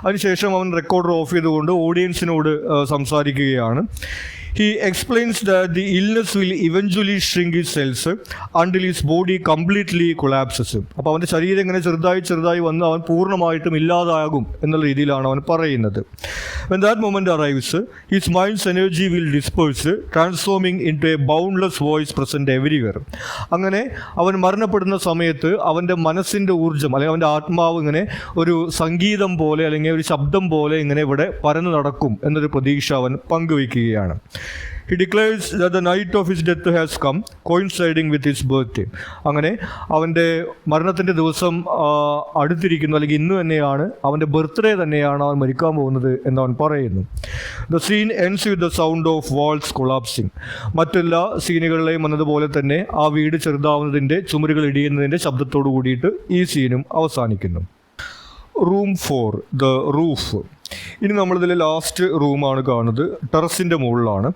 അതിനുശേഷം അവൻ റെക്കോർഡർ ഓഫ് ചെയ്തുകൊണ്ട് ഓഡിയൻസിനോട് സംസാരിക്കുകയാണ്. He explains that the illness will eventually shrink his cells until his body completely collapses. അപ്പോൾ അവൻ്റെ ശരീരം ഇങ്ങനെ ചെറുതായി വന്ന് അവൻ പൂർണ്ണമായിട്ടും ഇല്ലാതാകും എന്നുള്ള രീതിയിലാണ് അവൻ പറയുന്നത്. When that moment arrives, his mind's energy will disperse, transforming into a boundless voice present everywhere. അങ്ങനെ അവൻ മരണപ്പെടുന്ന സമയത്ത് അവൻ്റെ മനസ്സിൻ്റെ ഊർജ്ജം അല്ലെങ്കിൽ അവൻ്റെ ആത്മാവ് ഇങ്ങനെ ഒരു സംഗീതം പോലെ അല്ലെങ്കിൽ ഒരു ശബ്ദം പോലെ ഇങ്ങനെ ഇവിടെ പരന്നു നടക്കും എന്നൊരു പ്രതീക്ഷ അവൻ പങ്കുവയ്ക്കുകയാണ്. He declares that the night of his death has come, coinciding with his birthday. അങ്ങനെ അവൻ്റെ മരണത്തിൻ്റെ ദിവസം അടുത്തിരിക്കുന്നു, അല്ലെങ്കിൽ ഇന്ന് തന്നെയാണ് അവൻ്റെ ബർത്ത്ഡേ തന്നെയാണ് അവൻ മരിക്കാൻ പോകുന്നത് എന്നവൻ പറയുന്നു. The scene ends with the sound of walls collapsing. മറ്റെല്ലാ സീനുകളിലെയും വന്നതുപോലെ തന്നെ ആ വീട് ചെറുതാവുന്നതിൻ്റെ, ചുമരുകൾ ഇടിയുന്നതിൻ്റെ ശബ്ദത്തോടു കൂടിയിട്ട് ഈ സീനും അവസാനിക്കുന്നു. Room 4, the roof. ഇനി നമ്മളിതിൽ ലാസ്റ്റ് റൂമാണ് കാണുന്നത്. ടെറസിൻ്റെ മുകളിലാണ്.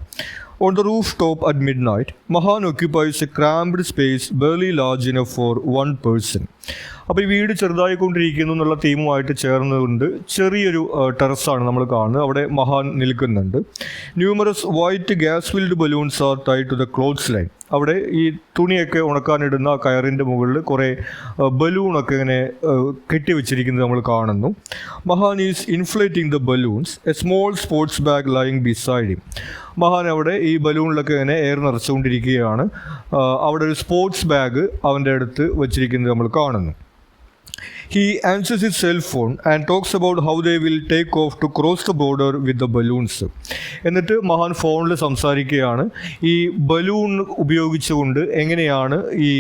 On the rooftop at midnight, Mahan occupies a cramped space barely large enough for one person. അപ്പോൾ ഈ വീട് ചെറുതായിക്കൊണ്ടിരിക്കുന്നു എന്നുള്ള തീമുമായിട്ട് ചേർന്നുകൊണ്ട് ചെറിയൊരു ടെറസാണ് നമ്മൾ കാണുന്നത്. അവിടെ മഹാൻ നിൽക്കുന്നുണ്ട്. Numerous white gas filled balloons are tied to the clothes line. അവിടെ ഈ തുണിയൊക്കെ ഉണക്കാനിടുന്ന കയറിൻ്റെ മുകളിൽ കുറേ ബലൂണൊക്കെ ഇങ്ങനെ കെട്ടിവെച്ചിരിക്കുന്നത് നമ്മൾ കാണുന്നു. മഹാൻ is inflating the balloons, A small sports bag lying beside him. മഹാൻ അവിടെ ഈ ബലൂണിലൊക്കെ ഇങ്ങനെ എയർ നിറച്ചുകൊണ്ടിരിക്കുകയാണ്. അവിടെ ഒരു സ്പോർട്സ് ബാഗ് അവൻ്റെ അടുത്ത് വച്ചിരിക്കുന്നത് നമ്മൾ കാണുന്നു. He answers his cell phone and talks about how they will take off to cross the border with the balloons. എന്നിട്ട് മഹാൻ ഫോണിൽ സംസാരിക്കുകയാണ് ഈ ബലൂൺ ഉപയോഗിച്ചുകൊണ്ട് എങ്ങനെയാണ് ഈ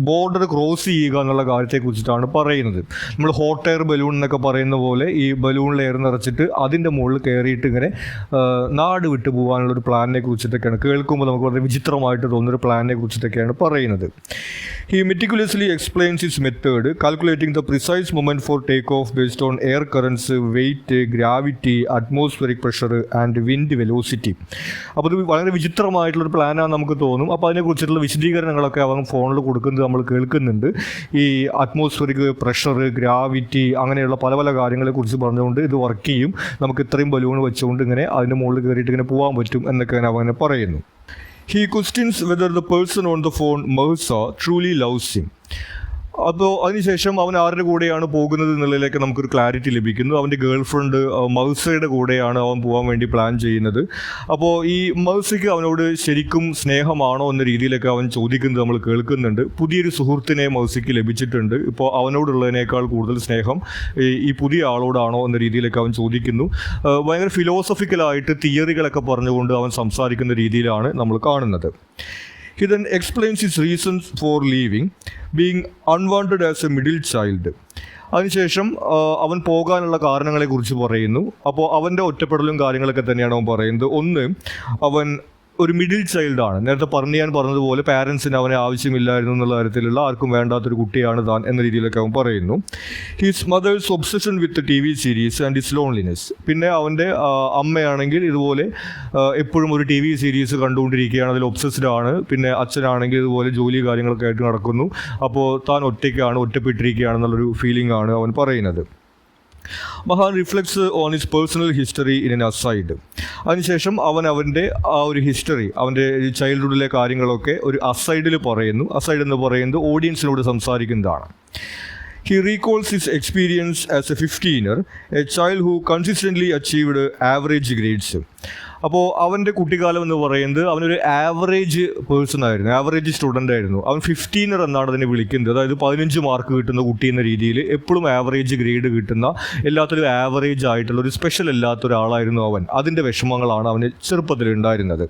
ബോർഡർ ക്രോസ് ചെയ്യുക എന്നുള്ള കാര്യത്തെക്കുറിച്ചിട്ടാണ് പറയുന്നത്. നമ്മൾ ഹോട്ട് എയർ ബലൂൺ എന്നൊക്കെ പറയുന്ന പോലെ ഈ ബലൂണിൽ എയർ നിറച്ചിട്ട് അതിൻ്റെ മുകളിൽ കയറിയിട്ട് ഇങ്ങനെ നാട് വിട്ടു പോകാനുള്ളൊരു പ്ലാനിനെ കുറിച്ചിട്ടൊക്കെയാണ് കേൾക്കുമ്പോൾ നമുക്ക് വളരെ വിചിത്രമായിട്ട് തോന്നുന്നൊരു പ്ലാനിനെ കുറിച്ചിട്ടൊക്കെയാണ് പറയുന്നത്. He meticulously explains his method, calculating the precise moment for takeoff based on air currents, weight, gravity, atmospheric pressure and wind velocity. അപ്പോൾ ഇത് വളരെ വിചിത്രമായിട്ടുള്ളൊരു പ്ലാനാണ് നമുക്ക് തോന്നും. അപ്പോൾ അതിനെക്കുറിച്ചിട്ടുള്ള വിശദീകരണങ്ങളൊക്കെ അവൻ ഫോണിൽ കൊടുക്കുന്നത് നമ്മൾ കേൾക്കുന്നുണ്ട്. ഈ അറ്റ്മോസ്ഫിയറിക് പ്രഷർ, ഗ്രാവിറ്റി, അങ്ങനെയുള്ള പല പല കാര്യങ്ങളെക്കുറിച്ച് പറഞ്ഞുകൊണ്ട് ഇത് വർക്ക് ചെയ്യും, നമുക്ക് ഇത്രയും ബലൂൺ വെച്ചുകൊണ്ട് ഇങ്ങനെ അതിൻ്റെ മുകളിൽ കയറിയിട്ട് ഇങ്ങനെ പോകാൻ പറ്റും എന്നൊക്കെ അവനെ പറയുന്നു. He questions whether the person on the phone, Mahsa, truly loves him. അപ്പോൾ അതിനുശേഷം അവൻ ആരുടെ കൂടെയാണ് പോകുന്നത് എന്നുള്ളതിലേക്ക് നമുക്കൊരു ക്ലാരിറ്റി ലഭിക്കുന്നു. അവൻ്റെ ഗേൾ ഫ്രണ്ട് മൗസയുടെ കൂടെയാണ് അവൻ പോകാൻ വേണ്ടി പ്ലാൻ ചെയ്യുന്നത്. അപ്പോൾ ഈ മൗസയ്ക്ക് അവനോട് ശരിക്കും സ്നേഹമാണോ എന്ന രീതിയിലൊക്കെ അവൻ ചോദിക്കുന്നത് നമ്മൾ കേൾക്കുന്നുണ്ട്. പുതിയൊരു സുഹൃത്തിനെ മൗസയ്ക്ക് ലഭിച്ചിട്ടുണ്ട്. ഇപ്പോൾ അവനോടുള്ളതിനേക്കാൾ കൂടുതൽ സ്നേഹം ഈ പുതിയ ആളോടാണോ എന്ന രീതിയിലൊക്കെ അവൻ ചോദിക്കുന്നു. ഭയങ്കര ഫിലോസഫിക്കലായിട്ട് തിയറികളൊക്കെ പറഞ്ഞുകൊണ്ട് അവൻ സംസാരിക്കുന്ന രീതിയിലാണ് നമ്മൾ കാണുന്നത്. He then explains his reasons for leaving, being unwanted as a middle child. അതിനുശേഷം അവൻ പോകാനുള്ള കാരണങ്ങളെക്കുറിച്ച് പറയുന്നു. അപ്പോൾ അവൻ്റെ ഒറ്റപ്പെടലും കാര്യങ്ങളൊക്കെ തന്നെയാണ് അവൻ പറയുന്നത്. ഒന്ന്, അവൻ ഒരു മിഡിൽ ചൈൽഡാണ്. നേരത്തെ ഞാൻ പറഞ്ഞതുപോലെ പാരൻസിന് അവനെ ആവശ്യമില്ലായിരുന്നു എന്നുള്ള കാര്യത്തിലുള്ള ആർക്കും വേണ്ടാത്തൊരു കുട്ടിയാണ് താൻ എന്ന രീതിയിലൊക്കെ അവൻ പറയുന്നു. His mothers obsession with TV series and his loneliness. പിന്നെ അവൻ്റെ അമ്മയാണെങ്കിൽ ഇതുപോലെ എപ്പോഴും ഒരു TV സീരീസ് കണ്ടുകൊണ്ടിരിക്കുകയാണ്, അതിൽ ഒബ്സസ്ഡ് ആണ്. പിന്നെ അച്ഛനാണെങ്കിൽ ഇതുപോലെ ജോലി കാര്യങ്ങളൊക്കെ ആയിട്ട് നടക്കുന്നു. അപ്പോൾ താൻ ഒറ്റപ്പെട്ടിരിക്കുകയാണെന്നുള്ളൊരു ഫീലിംഗ് ആണ് അവൻ പറയുന്നത്. മഹാൻ reflects on his personal history in an aside. അതിനുശേഷം അവൻ്റെ ആ ഒരു ഹിസ്റ്ററി, അവൻ്റെ ചൈൽഡ്ഹുഡിലെ കാര്യങ്ങളൊക്കെ ഒരു അസൈഡിൽ പറയുന്നു. അസൈഡ് എന്ന് പറയുന്നത് ഓഡിയൻസിനോട് സംസാരിക്കുന്നതാണ്. He recalls his experience as a 15er, a child who consistently achieved average grades. അപ്പോൾ അവൻ്റെ കുട്ടിക്കാലം എന്ന് പറയുന്നത് അവനൊരു ആവറേജ് പേഴ്സൺ ആയിരുന്നു, ആവറേജ് സ്റ്റുഡൻ്റ് ആയിരുന്നു. അവൻ 15er എന്നാണ് അതിനെ വിളിക്കുന്നത്. അതായത് 15 മാർക്ക് കിട്ടുന്ന കുട്ടി എന്ന രീതിയിൽ എപ്പോഴും ആവറേജ് ഗ്രേഡ് കിട്ടുന്ന, എല്ലാത്തിലും ആവറേജ് ആയിട്ടുള്ള ഒരു സ്പെഷ്യൽ അല്ലാത്ത ഒരാളായിരുന്നു അവൻ. അതിൻ്റെ വിഷമങ്ങളാണ് അവന് ചെറുപ്പത്തിലുണ്ടായിരുന്നത്.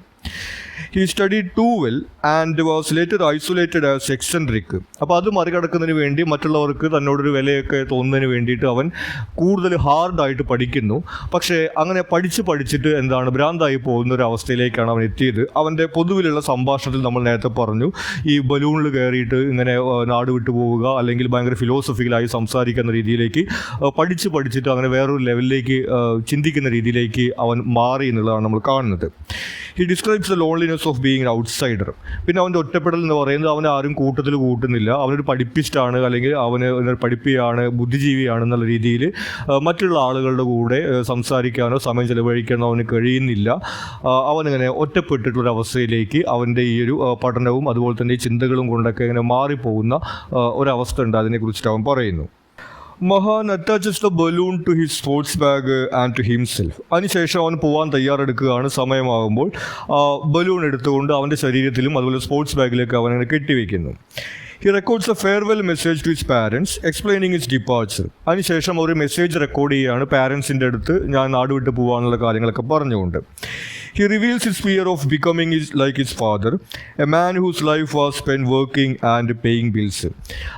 He studied too well and was later isolated as eccentric. അപ്പോൾ അത് മറികടക്കുന്നതിന് വേണ്ടി മറ്റുള്ളവർക്ക് തന്നോടൊരു വിലയൊക്കെ തോന്നുന്നതിന് വേണ്ടിയിട്ട് അവൻ കൂടുതൽ ഹാർഡായിട്ട് പഠിക്കുന്നു. പക്ഷേ അങ്ങനെ പഠിച്ചിട്ട് എന്താണ് ഭ്രാന്തായി പോകുന്ന ഒരു അവസ്ഥയിലേക്കാണ് അവൻ എത്തിയത്. അവൻ്റെ പൊതുവിലുള്ള സംഭാഷണത്തിൽ നമ്മൾ നേരത്തെ പറഞ്ഞു, ഈ ബലൂണിൽ കയറിയിട്ട് ഇങ്ങനെ നാട് വിട്ടു പോവുക, അല്ലെങ്കിൽ ഭയങ്കര ഫിലോസഫിക്കലായി സംസാരിക്കുന്ന രീതിയിലേക്ക് പഠിച്ചിട്ട് അങ്ങനെ വേറൊരു ലെവലിലേക്ക് ചിന്തിക്കുന്ന രീതിയിലേക്ക് അവൻ മാറി എന്നുള്ളതാണ് നമ്മൾ കാണുന്നത്. He describes the loneliness loneliness of being outsider. പിന്നെ അവൻ്റെ ഒറ്റപ്പെടൽ എന്ന് പറയുന്നത് അവനെ ആരും കൂട്ടത്തിൽ കൂട്ടുന്നില്ല, അവനൊരു പഠിപ്പിസ്റ്റാണ്, അല്ലെങ്കിൽ അവന് പഠിപ്പിയാണ്, ബുദ്ധിജീവിയാണ് എന്നുള്ള രീതിയിൽ മറ്റുള്ള ആളുകളുടെ കൂടെ സംസാരിക്കാനോ സമയം ചെലവഴിക്കാനോ അവന് കഴിയുന്നില്ല. അവനിങ്ങനെ ഒറ്റപ്പെട്ടിട്ടുള്ളൊരവസ്ഥയിലേക്ക് അവൻ്റെ ഈ ഒരു പഠനവും അതുപോലെ തന്നെ ഈ ചിന്തകളും കൊണ്ടൊക്കെ ഇങ്ങനെ മാറിപ്പോകുന്ന ഒരവസ്ഥ ഉണ്ട്. അതിനെക്കുറിച്ചിട്ട് അവൻ പറയുന്നു. Mahan attaches the balloon to his sports bag and to himself. അതിനുശേഷം അവൻ പോകാൻ തയ്യാറെടുക്കുകയാണ്. സമയമാകുമ്പോൾ ബലൂൺ എടുത്തുകൊണ്ട് അവൻ്റെ ശരീരത്തിലും അതുപോലെ സ്പോർട്സ് ബാഗിലേക്ക് അവനങ്ങനെ കെട്ടിവെക്കുന്നു. He records a farewell message to his parents explaining his departure. അതിനുശേഷം ഒരു മെസ്സേജ് റെക്കോർഡ് ചെയ്യുകയാണ് പാരൻസിൻ്റെ അടുത്ത്, ഞാൻ നാട് വിട്ട് പോകാനുള്ള കാര്യങ്ങളൊക്കെ പറഞ്ഞുകൊണ്ട്. He reveals his fear of becoming like his father, a man whose life was spent working and paying bills.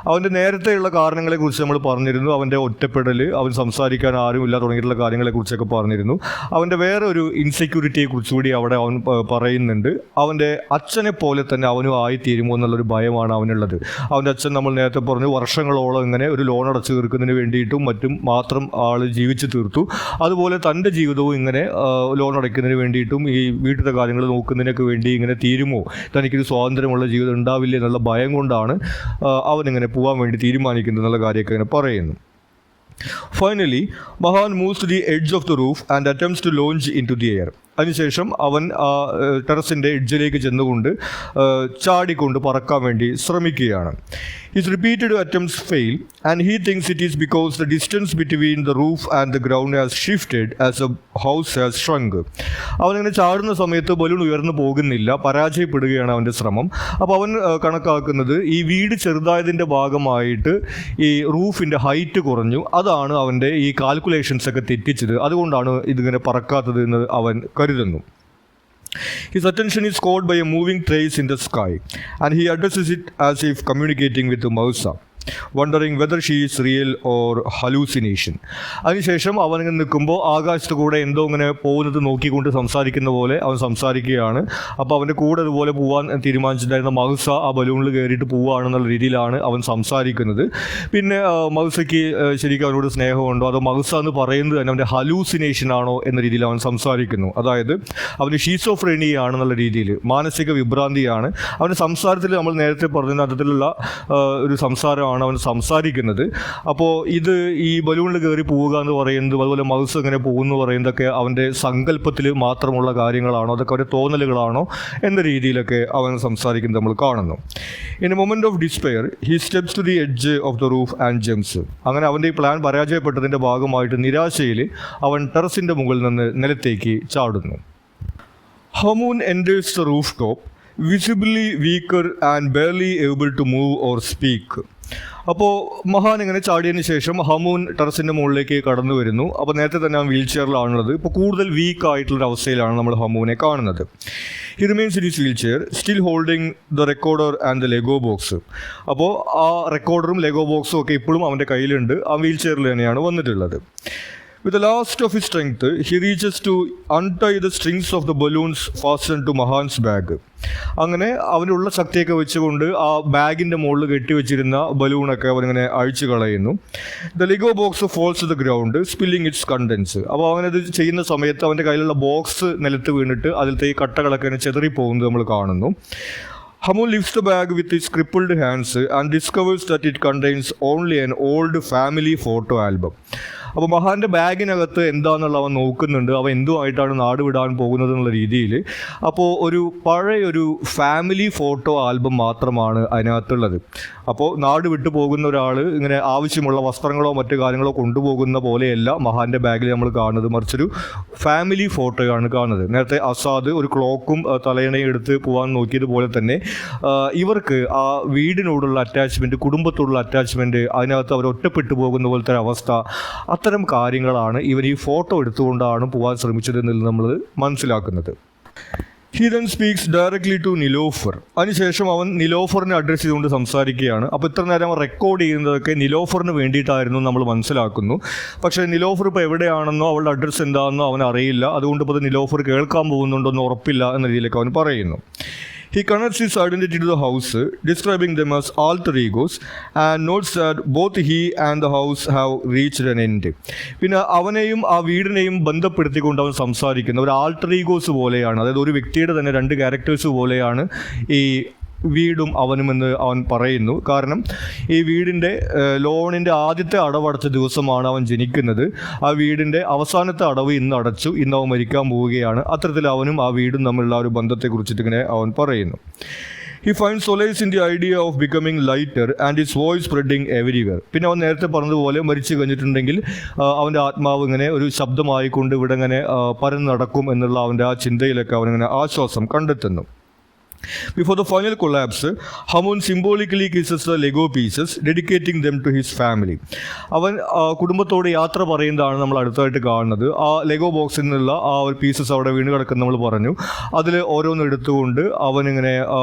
അവൻ്റെ നേരത്തെയുള്ള കാരണങ്ങളെക്കുറിച്ച് നമ്മൾ പറഞ്ഞിരുന്നു. അവൻ്റെ ഒറ്റപ്പെടൽ, അവൻ സംസാരിക്കാൻ ആരുമില്ല തുടങ്ങിയിട്ടുള്ള കാര്യങ്ങളെക്കുറിച്ചൊക്കെ പറഞ്ഞിരുന്നു. അവൻ്റെ വേറെ ഒരു ഇൻസെക്യൂരിറ്റിയെക്കുറിച്ച് കൂടി അവിടെ അവൻ പറയുന്നുണ്ട്. അവൻ്റെ അച്ഛനെ പോലെ തന്നെ അവനും ആയിത്തീരുമോ എന്നുള്ളൊരു ഭയമാണ് അവനുള്ളത്. അവൻ്റെ അച്ഛൻ നമ്മൾ നേരത്തെ പറഞ്ഞു വർഷങ്ങളോളം ഇങ്ങനെ ഒരു ലോൺ അടച്ചു തീർക്കുന്നതിന് വേണ്ടിയിട്ടും മറ്റും മാത്രം ആൾ ജീവിച്ചു തീർത്തു. അതുപോലെ തൻ്റെ ജീവിതവും ഇങ്ങനെ ലോൺ അടയ്ക്കുന്നതിന് വേണ്ടിയിട്ടും ഈ വീട്ടിലെ കാര്യങ്ങൾ നോക്കുന്നതിനൊക്കെ വേണ്ടി ഇങ്ങനെ തീരുമോ, തനിക്കൊരു സ്വാതന്ത്ര്യമുള്ള ജീവിതം ഉണ്ടാവില്ല എന്നുള്ള ഭയം കൊണ്ടാണ് അവനിങ്ങനെ പോകാൻ വേണ്ടി തീരുമാനിക്കുന്നത് എന്നുള്ള കാര്യമൊക്കെ ഇങ്ങനെ പറയുന്നു. Finally, Mahan moves to the edge of the roof and attempts to launch into the air. അതിനുശേഷം അവൻ ടെറസിൻ്റെ എഡ്ജിലേക്ക് ചെന്നുകൊണ്ട് ചാടിക്കൊണ്ട് പറക്കാൻ വേണ്ടി ശ്രമിക്കുകയാണ്. His repeated attempts fail and he thinks it is because the distance between the roof and the ground has shifted as a house has shrunk. അവനങ്ങനെ ചാടുന്ന സമയത്ത് ബലൂൺ ഉയർന്നു പോകുന്നില്ല, പരാജയപ്പെടുകയാണ് അവൻ്റെ ശ്രമം. അപ്പോൾ അവൻ കണക്കാക്കുന്നത് ഈ വീട് ചെറുതായതിൻ്റെ ഭാഗമായിട്ട് ഈ റൂഫിൻ്റെ ഹൈറ്റ് കുറഞ്ഞു, അതാണ് അവൻ്റെ ഈ കാൽക്കുലേഷൻസ് ഒക്കെ തെറ്റിച്ചത്, അതുകൊണ്ടാണ് ഇതിങ്ങനെ പറക്കാത്തത് എന്ന് അവൻ കരുതുന്നു. His attention is caught by a moving trace in the sky and he addresses it as if communicating with Mausa, wondering whether she is real or hallucination. അതിനുശേഷം അവനിങ്ങനെ നിൽക്കുമ്പോൾ ആകാശത്ത് കൂടെ എന്തോ ഇങ്ങനെ പോകുന്നത് നോക്കിക്കൊണ്ട് സംസാരിക്കുന്ന പോലെ അവൻ സംസാരിക്കുകയാണ്. അപ്പോൾ അവൻ്റെ കൂടെ അതുപോലെ പോകാൻ തീരുമാനിച്ചിട്ടുണ്ടായിരുന്ന മൗസ ആ ബലൂണിൽ കയറിയിട്ട് പോവുകയാണെന്നുള്ള രീതിയിലാണ് അവൻ സംസാരിക്കുന്നത്. പിന്നെ മൗസയ്ക്ക് ശരിക്കും അവനോട് സ്നേഹമുണ്ടോ അതോ മൗസ എന്ന് പറയുന്നത് തന്നെ അവൻ്റെ ഹലൂസിനേഷൻ ആണോ എന്ന രീതിയിൽ അവൻ സംസാരിക്കുന്നു. അതായത് അവന് ഷീസോഫ്രീനിയാണെന്നുള്ള രീതിയിൽ, മാനസിക വിഭ്രാന്തിയാണ്. അവൻ്റെ സംസാരത്തിൽ നമ്മൾ നേരത്തെ പറഞ്ഞ അത്തരത്തിലുള്ള ഒരു സംസാരമാണ് അവൻ സംസാരിക്കുന്നത്. അപ്പോൾ ഇത് ഈ ബലൂണിൽ കയറി പോവുക എന്ന് പറയുന്നത് അതുപോലെ മൗസ് ഇങ്ങനെ പോകുന്നു പറയുന്നതൊക്കെ അവൻ്റെ സങ്കല്പത്തിൽ മാത്രമുള്ള കാര്യങ്ങളാണോ അതൊക്കെ അവൻ്റെ തോന്നലുകളാണോ എന്ന രീതിയിലൊക്കെ അവൻ സംസാരിക്കുന്നത് നമ്മൾ കാണുന്നു. In a moment of despair he steps to the edge of the roof and jumps. അങ്ങനെ അവൻ്റെ ഈ പ്ലാൻ പരാജയപ്പെട്ടതിൻ്റെ ഭാഗമായിട്ട് നിരാശയിൽ അവൻ ടെറസിൻ്റെ മുകളിൽ നിന്ന് നിലത്തേക്ക് ചാടുന്നു. Hamoon enters the rooftop visibly weaker and barely able to move or speak. അപ്പോൾ മഹാൻ ഇങ്ങനെ ചാടിയതിന് ശേഷം ഹമൂൻ ടെറസിൻ്റെ മുകളിലേക്ക് കടന്നു വരുന്നു. അപ്പോൾ നേരത്തെ തന്നെ അവൻ വീൽ ചെയറിലാണുള്ളത്. ഇപ്പോൾ കൂടുതൽ വീക്ക് ആയിട്ടുള്ളൊരു അവസ്ഥയിലാണ് നമ്മൾ ഹമൂനെ കാണുന്നത്. He remains in his wheel chair still holding the recorder and the Lego box. അപ്പോൾ ആ റെക്കോർഡറും ലെഗോ ബോക്സും ഒക്കെ ഇപ്പോഴും അവൻ്റെ കയ്യിലുണ്ട്. ആ വീൽ ചെയറിൽ തന്നെയാണ് വന്നിട്ടുള്ളത്. With the last of his strength, he reaches to untie the strings of the balloons fastened to Mahan's bag. അങ്ങനെ അവനുള്ള ശക്തിയൊക്കെ വെച്ചുകൊണ്ട് ആ ബാഗിൻ്റെ മുകളിൽ കെട്ടിവെച്ചിരുന്ന ബലൂണൊക്കെ അവനിങ്ങനെ അഴിച്ചു കളയുന്നു. The Lego box falls to the ground spilling its contents. അപ്പോൾ അവനത് ചെയ്യുന്ന സമയത്ത് അവൻ്റെ കയ്യിലുള്ള ബോക്സ് നിലത്ത് വീണിട്ട് അതിലത്തെ ഈ കട്ടകളൊക്കെ ഇങ്ങനെ ചെതറിപ്പോകുന്നത് നമ്മൾ കാണുന്നു. Hamun lifts the bag with his crippled hands and discovers that it contains only an old family photo album. അപ്പോൾ മഹാൻ്റെ ബാഗിനകത്ത് എന്താണെന്നുള്ള അവൻ നോക്കുന്നുണ്ട്, അവൻ എന്തുമായിട്ടാണ് നാട് വിടാൻ പോകുന്നത് എന്നുള്ള രീതിയിൽ. അപ്പോൾ ഒരു പഴയൊരു ഫാമിലി ഫോട്ടോ ആൽബം മാത്രമാണ് അതിനകത്തുള്ളത്. അപ്പോൾ നാട് വിട്ടു പോകുന്ന ഒരാൾ ഇങ്ങനെ ആവശ്യമുള്ള വസ്ത്രങ്ങളോ മറ്റു കാര്യങ്ങളോ കൊണ്ടുപോകുന്ന പോലെയല്ല മഹാൻ്റെ ബാഗിൽ നമ്മൾ കാണുന്നത്, മറിച്ചൊരു ഫാമിലി ഫോട്ടോയാണ് കാണുന്നത്. നേരത്തെ അസാദ് ഒരു ക്ലോക്കും തലയണയും എടുത്ത് പോകാൻ നോക്കിയതുപോലെ തന്നെ ഇവർക്ക് ആ വീടിനോടുള്ള അറ്റാച്ച്മെൻറ്റ്, കുടുംബത്തോടുള്ള അറ്റാച്ച്മെൻറ്റ്, അതിനകത്ത് അവർ ഒറ്റപ്പെട്ടു പോകുന്ന പോലത്തെ അവസ്ഥ, അത്തരം കാര്യങ്ങളാണ് ഇവർ ഈ ഫോട്ടോ എടുത്തുകൊണ്ടാണ് പോകാൻ ശ്രമിച്ചത് എന്നുള്ളത് നമ്മൾ മനസ്സിലാക്കുന്നത്. He then speaks directly to Nilofer. അതിനുശേഷം അവൻ നിലോഫറിനെ അഡ്രസ്സ് ചെയ്തുകൊണ്ട് സംസാരിക്കുകയാണ്. അപ്പോൾ ഇത്ര നേരം അവൻ റെക്കോർഡ് ചെയ്യുന്നതൊക്കെ നിലോഫറിന് വേണ്ടിയിട്ടായിരുന്നു നമ്മൾ മനസ്സിലാക്കുന്നു. പക്ഷേ നിലോഫർ ഇപ്പോൾ എവിടെയാണെന്നോ അവളുടെ അഡ്രസ്സ് എന്താണെന്നോ അവൻ അറിയില്ല. അതുകൊണ്ട് ഇപ്പോൾ നിലോഫർ കേൾക്കാൻ പോകുന്നുണ്ടോ എന്ന് ഉറപ്പില്ല എന്ന രീതിയിലേക്ക് അവൻ പറയുന്നു. He connects his identity to the house, describing them as alter egos, and notes that both he and the house have reached an end. പിന്നെ അവനെയും ആ വീടിനെയും ബന്ധപ്പെടുത്തിക്കൊണ്ട് അവൻ സംസാരിക്കുന്ന ഒരു ആൾട്ടർ ഈഗോസ് പോലെയാണ്, അതായത് ഒരു വ്യക്തിയുടെ തന്നെ രണ്ട് ക്യാരക്ടേഴ്സ് പോലെയാണ് ഈ വീടും അവനുമെന്ന് അവൻ പറയുന്നു. കാരണം ഈ വീടിൻ്റെ ലോണിൻ്റെ ആദ്യത്തെ അടവടച്ച ദിവസമാണ് അവൻ ജനിക്കുന്നത്. ആ വീടിൻ്റെ അവസാനത്തെ അടവ് ഇന്ന് അടച്ചു, ഇന്ന് അവൻ മരിക്കാൻ പോവുകയാണ്. അത്തരത്തിൽ അവനും ആ വീടും തമ്മിലുള്ള ഒരു ബന്ധത്തെക്കുറിച്ചിട്ട് ഇങ്ങനെ അവൻ പറയുന്നു. He finds solace in the idea of becoming lighter and his voice spreading everywhere. പിന്നെ അവൻ നേരത്തെ പറഞ്ഞതുപോലെ മരിച്ചു കഴിഞ്ഞിട്ടുണ്ടെങ്കിൽ അവൻ്റെ ആത്മാവ് ഇങ്ങനെ ഒരു ശബ്ദമായിക്കൊണ്ട് ഇവിടെ ഇങ്ങനെ പരന്ന് നടക്കും എന്നുള്ള അവൻ്റെ ആ ചിന്തയിലൊക്കെ അവനിങ്ങനെ ആശ്വാസം കണ്ടെത്തുന്നു. Before the final collapse, Hamun symbolically kisses the Lego pieces, dedicating them to his family. അവൻ കുടുംബത്തോട് യാത്ര പറയുന്നതാണ് നമ്മൾ അടുത്തായിട്ട് കാണുന്നത്. ആ ലെഗോ ബോക്സിൽ നിന്നുള്ള ആ ഒരു പീസസ് അവിടെ വീണ് കിടക്കുന്ന നമ്മൾ പറഞ്ഞു. അതിൽ ഓരോന്നും എടുത്തുകൊണ്ട് അവനിങ്ങനെ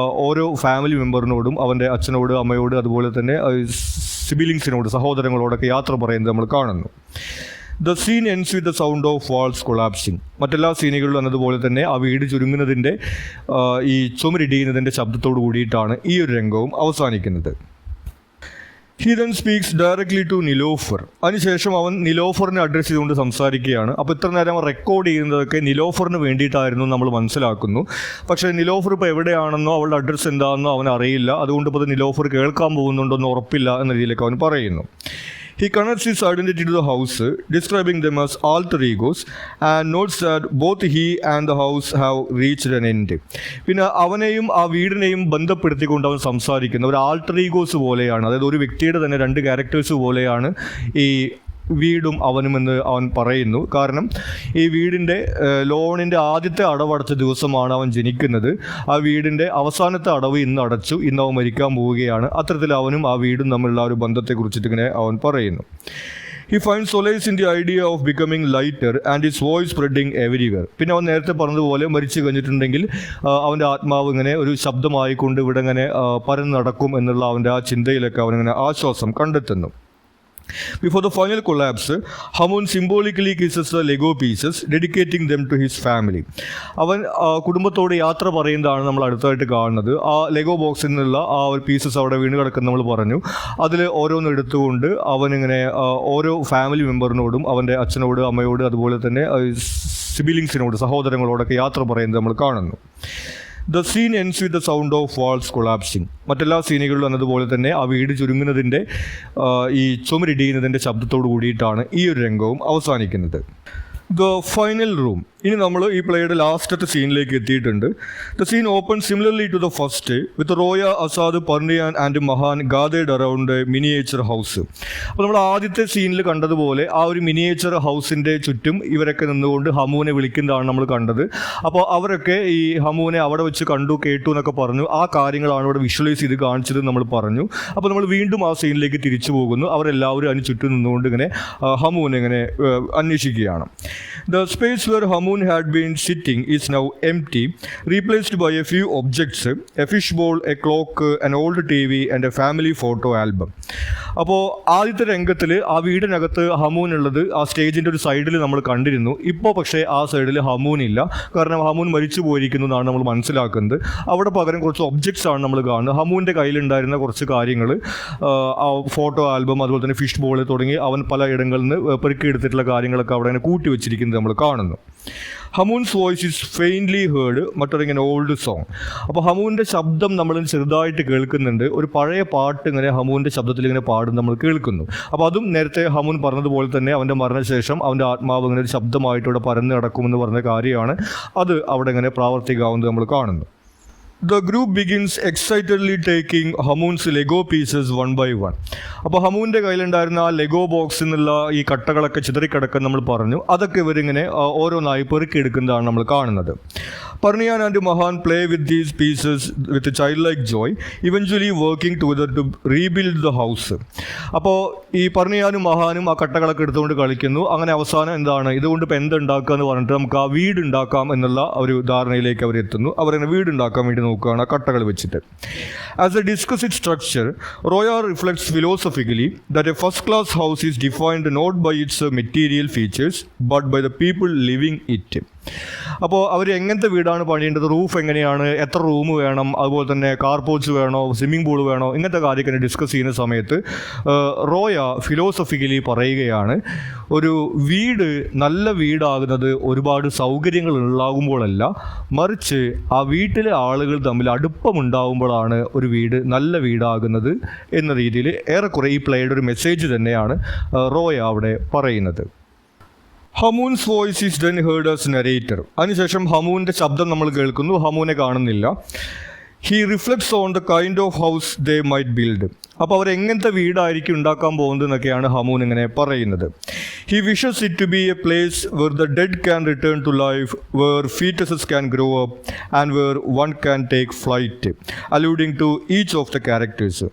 ഓരോ ഫാമിലി മെമ്പറിനോടും അവൻ്റെ അച്ഛനോട്, അമ്മയോട്, അതുപോലെ തന്നെ സിബിലിങ്സിനോട്, സഹോദരങ്ങളോടൊക്കെ യാത്ര പറയുന്നത് നമ്മൾ കാണുന്നു. The scene ends with the sound of walls collapsing. മറ്റെല്ലാ സീനുകളിലും എന്നതുപോലെ തന്നെ ആ വീട് ചുരുങ്ങുന്നതിൻ്റെ ഈ ചുമരിടിയുന്നതിൻ്റെ ശബ്ദത്തോട് കൂടിയിട്ടാണ് ഈ ഒരു രംഗവും അവസാനിക്കുന്നത്. He then speaks directly to Nilofer. അതിനുശേഷം അവൻ നിലോഫറിനെ അഡ്രസ്സ് ചെയ്തുകൊണ്ട് സംസാരിക്കുകയാണ്. അപ്പോൾ ഇത്ര നേരം അവൻ റെക്കോർഡ് ചെയ്യുന്നതൊക്കെ നിലോഫറിന് വേണ്ടിയിട്ടായിരുന്നു നമ്മൾ മനസ്സിലാക്കുന്നു. പക്ഷേ നിലോഫർ ഇപ്പോൾ എവിടെയാണെന്നോ അവളുടെ അഡ്രസ്സ് എന്താണെന്നോ അവൻ അറിയില്ല. അതുകൊണ്ട് ഇപ്പോൾ നിലോഫർ കേൾക്കാൻ പോകുന്നുണ്ടോ എന്ന് ഉറപ്പില്ല എന്ന രീതിയിലേക്ക് അവൻ പറയുന്നു. He connects his identity to the house, describing them as alter egos, and notes that both he and the house have reached an end. പിന്നെ അവനെയും ആ വീടിനെയും ബന്ധപ്പെടുത്തിക്കൊണ്ട് അവൻ സംസാരിക്കുന്ന ഒരു ആൾട്ടർ ഈഗോസ് പോലെയാണ്, അതായത് ഒരു വ്യക്തിയുടെ തന്നെ രണ്ട് ക്യാരക്ടേഴ്സ് പോലെയാണ് ഈ വീടും അവനുമെന്ന് അവൻ പറയുന്നു. കാരണം ഈ വീടിൻ്റെ ലോണിൻ്റെ ആദ്യത്തെ അടവടച്ച ദിവസമാണ് അവൻ ജനിക്കുന്നത്. ആ വീടിൻ്റെ അവസാനത്തെ അടവ് ഇന്ന് അടച്ചു, ഇന്ന് അവൻ മരിക്കാൻ പോവുകയാണ്. അത്തരത്തിൽ അവനും ആ വീടും തമ്മിലുള്ള ഒരു ബന്ധത്തെക്കുറിച്ചിട്ട് ഇങ്ങനെ അവൻ പറയുന്നു. He finds solace in the idea of becoming lighter and his voice spreading everywhere. പിന്നെ അവൻ നേരത്തെ പറഞ്ഞതുപോലെ മരിച്ചു കഴിഞ്ഞിട്ടുണ്ടെങ്കിൽ അവൻ്റെ ആത്മാവ് ഇങ്ങനെ ഒരു ശബ്ദമായിക്കൊണ്ട് ഇവിടെ ഇങ്ങനെ പരന്ന് നടക്കും എന്നുള്ള അവൻ്റെ ആ ചിന്തയിലൊക്കെ അവനിങ്ങനെ ആശ്വാസം കണ്ടെത്തുന്നു. Before the final collapse, Hamun symbolically kisses the Lego pieces, dedicating them to his family. അവൻ കുടുംബത്തോട് യാത്ര പറയുന്നതാണ് നമ്മൾ അടുത്തായിട്ട് കാണുന്നത്. ആ ലെഗോ ബോക്സിൽ നിന്നുള്ള ആ ഒരു പീസസ് അവിടെ വീണ് കിടക്കുന്ന നമ്മൾ പറഞ്ഞു. അതിൽ ഓരോന്നും എടുത്തുകൊണ്ട് അവനിങ്ങനെ ഓരോ ഫാമിലി മെമ്പറിനോടും അവൻ്റെ അച്ഛനോട്, അമ്മയോട്, അതുപോലെ തന്നെ സിബിലിങ്സിനോട്, സഹോദരങ്ങളോടൊക്കെ യാത്ര പറയുന്നത് നമ്മൾ കാണുന്നു. The scene ends with the sound of walls collapsing. മറ്റെല്ലാ സീനുകളിലും എന്നതുപോലെ തന്നെ ആ വീട് ചുരുങ്ങുന്നതിൻ്റെ ഈ ചുമരിടിയുന്നതിൻ്റെ ശബ്ദത്തോട് കൂടിയിട്ടാണ് ഈ ഒരു രംഗവും അവസാനിക്കുന്നത്. The final room. ഇനി നമ്മൾ ഈ പ്ലേയുടെ ലാസ്റ്റത്തെ സീനിലേക്ക് എത്തിയിട്ടുണ്ട്. The scene opens similarly to the first, with Roya, Asad, Parniyan and Mahan gathered around a miniature house. അപ്പോൾ നമ്മൾ ആദ്യത്തെ സീനിൽ കണ്ടതുപോലെ ആ ഒരു മിനിയേച്ചർ ഹൗസിൻ്റെ ചുറ്റും ഇവരൊക്കെ നിന്നുകൊണ്ട് ഹമൂനെ വിളിക്കുന്നതാണ് നമ്മൾ കണ്ടത്. അപ്പോൾ അവരൊക്കെ ഈ ഹമൂനെ അവിടെ വെച്ച് കണ്ടു, കേട്ടു എന്നൊക്കെ പറഞ്ഞു. ആ കാര്യങ്ങളാണ് ഇവിടെ വിഷ്വലൈസ് ചെയ്ത് കാണിച്ചത് നമ്മൾ പറഞ്ഞു. അപ്പോൾ നമ്മൾ വീണ്ടും ആ സീനിലേക്ക് തിരിച്ചു പോകുന്നു. അവരെല്ലാവരും അതിന് ചുറ്റും നിന്നുകൊണ്ട് ഇങ്ങനെ ഹമൂനെ ഇങ്ങനെ അന്വേഷിക്കുകയാണ്. The space where Hamun had been sitting is now empty, replaced by a few objects, a fishbowl, a clock, an old TV and a family photo album. അപ്പോൾ ആദ്യത്തെ രംഗത്തിൽ ആ വീടിനകത്ത് ഹമൂൻ ഉള്ളത് ആ സ്റ്റേജിൻ്റെ ഒരു സൈഡിൽ നമ്മൾ കണ്ടിരുന്നു. ഇപ്പോൾ പക്ഷേ ആ സൈഡിൽ ഹമൂൻ ഇല്ല. കാരണം ഹമൂൻ മരിച്ചു പോയിരിക്കുന്നു എന്നാണ് നമ്മൾ മനസ്സിലാക്കുന്നത്. അവിടെ പകരം കുറച്ച് ഒബ്ജക്ട്സ് ആണ് നമ്മൾ കാണുന്നത്. ഹമൂൻ്റെ കയ്യിലുണ്ടായിരുന്ന കുറച്ച് കാര്യങ്ങൾ, ആ ഫോട്ടോ ആൽബം, അതുപോലെ തന്നെ ഫിഷ് ബോൾ തുടങ്ങി അവൻ പല ഇടങ്ങളിൽ നിന്ന് പെറുക്കിയെടുത്തിട്ടുള്ള കാര്യങ്ങളൊക്കെ അവിടെ അങ്ങനെ കൂട്ടി വെച്ചിരിക്കുന്നത് നമ്മൾ കാണുന്നു. Hamoon's voice is faintly heard muttering an old song. അപ്പോൾ ഹമൂൻ്റെ ശബ്ദം നമ്മൾ ചെറുതായിട്ട് കേൾക്കുന്നുണ്ട്. ഒരു പഴയ പാട്ട് ഇങ്ങനെ ഹമൂൻ്റെ ശബ്ദത്തിൽ ഇങ്ങനെ പാടും നമ്മൾ കേൾക്കുന്നു. അപ്പോൾ അതും നേരത്തെ ഹമൂൻ പറഞ്ഞതുപോലെ തന്നെ അവൻ്റെ മരണശേഷം അവൻ്റെ ആത്മാവ് ഇങ്ങനെ ഒരു ശബ്ദമായിട്ട് ഇവിടെ പരന്ന് നടക്കുമെന്ന് പറഞ്ഞ കാര്യമാണ്. അത് അവിടെ ഇങ്ങനെ പ്രാവർത്തികമാവുന്നത് നമ്മൾ കാണുന്നു. The group begins excitedly taking Hamun's Lego pieces one by one. അപ്പോൾ ഹമൂൻ്റെ കയ്യിലുണ്ടായിരുന്ന ആ ലെഗോ ബോക്സിൽ നിന്നുള്ള ഈ കട്ടകളൊക്കെ ചിതറിക്കിടക്കാൻ നമ്മൾ പറഞ്ഞു. അതൊക്കെ ഇവരിങ്ങനെ ഓരോന്നായി പെറുക്കിയെടുക്കുന്നതാണ് നമ്മൾ കാണുന്നത്. Parniyan and Mahan play with these pieces with a childlike joy, eventually working together to rebuild the house. അപ്പോൾ ഈ പർണിയാനും മഹാനും ആ കട്ടകളൊക്കെ എടുത്തുകൊണ്ട് കളിക്കുന്നു. അങ്ങനെ അവസാനം എന്താണ് ഇതുകൊണ്ട് ഇപ്പം എന്തുണ്ടാക്കുക എന്ന് പറഞ്ഞിട്ട് നമുക്ക് ആ വീടുണ്ടാക്കാം എന്നുള്ള ഒരു ധാരണയിലേക്ക് അവരെത്തുന്നു. അവരങ്ങനെ വീടുണ്ടാക്കാൻ വേണ്ടി നോക്കുകയാണ് ആ കട്ടകൾ വെച്ചിട്ട്. As they discuss its structure, Roya reflects philosophically that a first-class house is defined not by its material features but by the people living it. അപ്പോൾ അവർ എങ്ങനത്തെ വീടാണ് പണിയേണ്ടത്, റൂഫ് എങ്ങനെയാണ്, എത്ര റൂം വേണം, അതുപോലെ തന്നെ കാർ പോർച്ച് വേണോ, സ്വിമ്മിംഗ് പൂൾ വേണോ, ഇങ്ങനത്തെ കാര്യമൊക്കെ ഡിസ്കസ് ചെയ്യുന്ന സമയത്ത് റോയ ഫിലോസഫിക്കലി പറയുകയാണ്, ഒരു വീട് നല്ല വീടാകുന്നത് ഒരുപാട് സൗകര്യങ്ങൾ ഉണ്ടാകുമ്പോഴല്ല, മറിച്ച് ആ വീട്ടിലെ ആളുകൾ തമ്മിൽ അടുപ്പമുണ്ടാകുമ്പോഴാണ് ഒരു വീട് നല്ല വീടാകുന്നത് എന്ന രീതിയിൽ ഏറെക്കുറെ ഈ പ്ലേയുടെ ഒരു മെസ്സേജ് തന്നെയാണ് റോയ അവിടെ പറയുന്നത്. Hamoon's voice is then heard as narrator. അതിനുശേഷം ഹമൂൻ്റെ ശബ്ദം നമ്മൾ കേൾക്കുന്നു, ഹമൂനെ കാണുന്നില്ല. He reflects on the kind of house they might build. അപ്പോൾ അവർ എങ്ങനത്തെ വീടായിരിക്കും ഉണ്ടാക്കാൻ പോകുന്നത് എന്നൊക്കെയാണ് ഹമൂൻ ഇങ്ങനെ പറയുന്നത്. He wishes it to be a place where the dead can return to life, where foetuses can grow up and where one can take flight, alluding to each of the characters.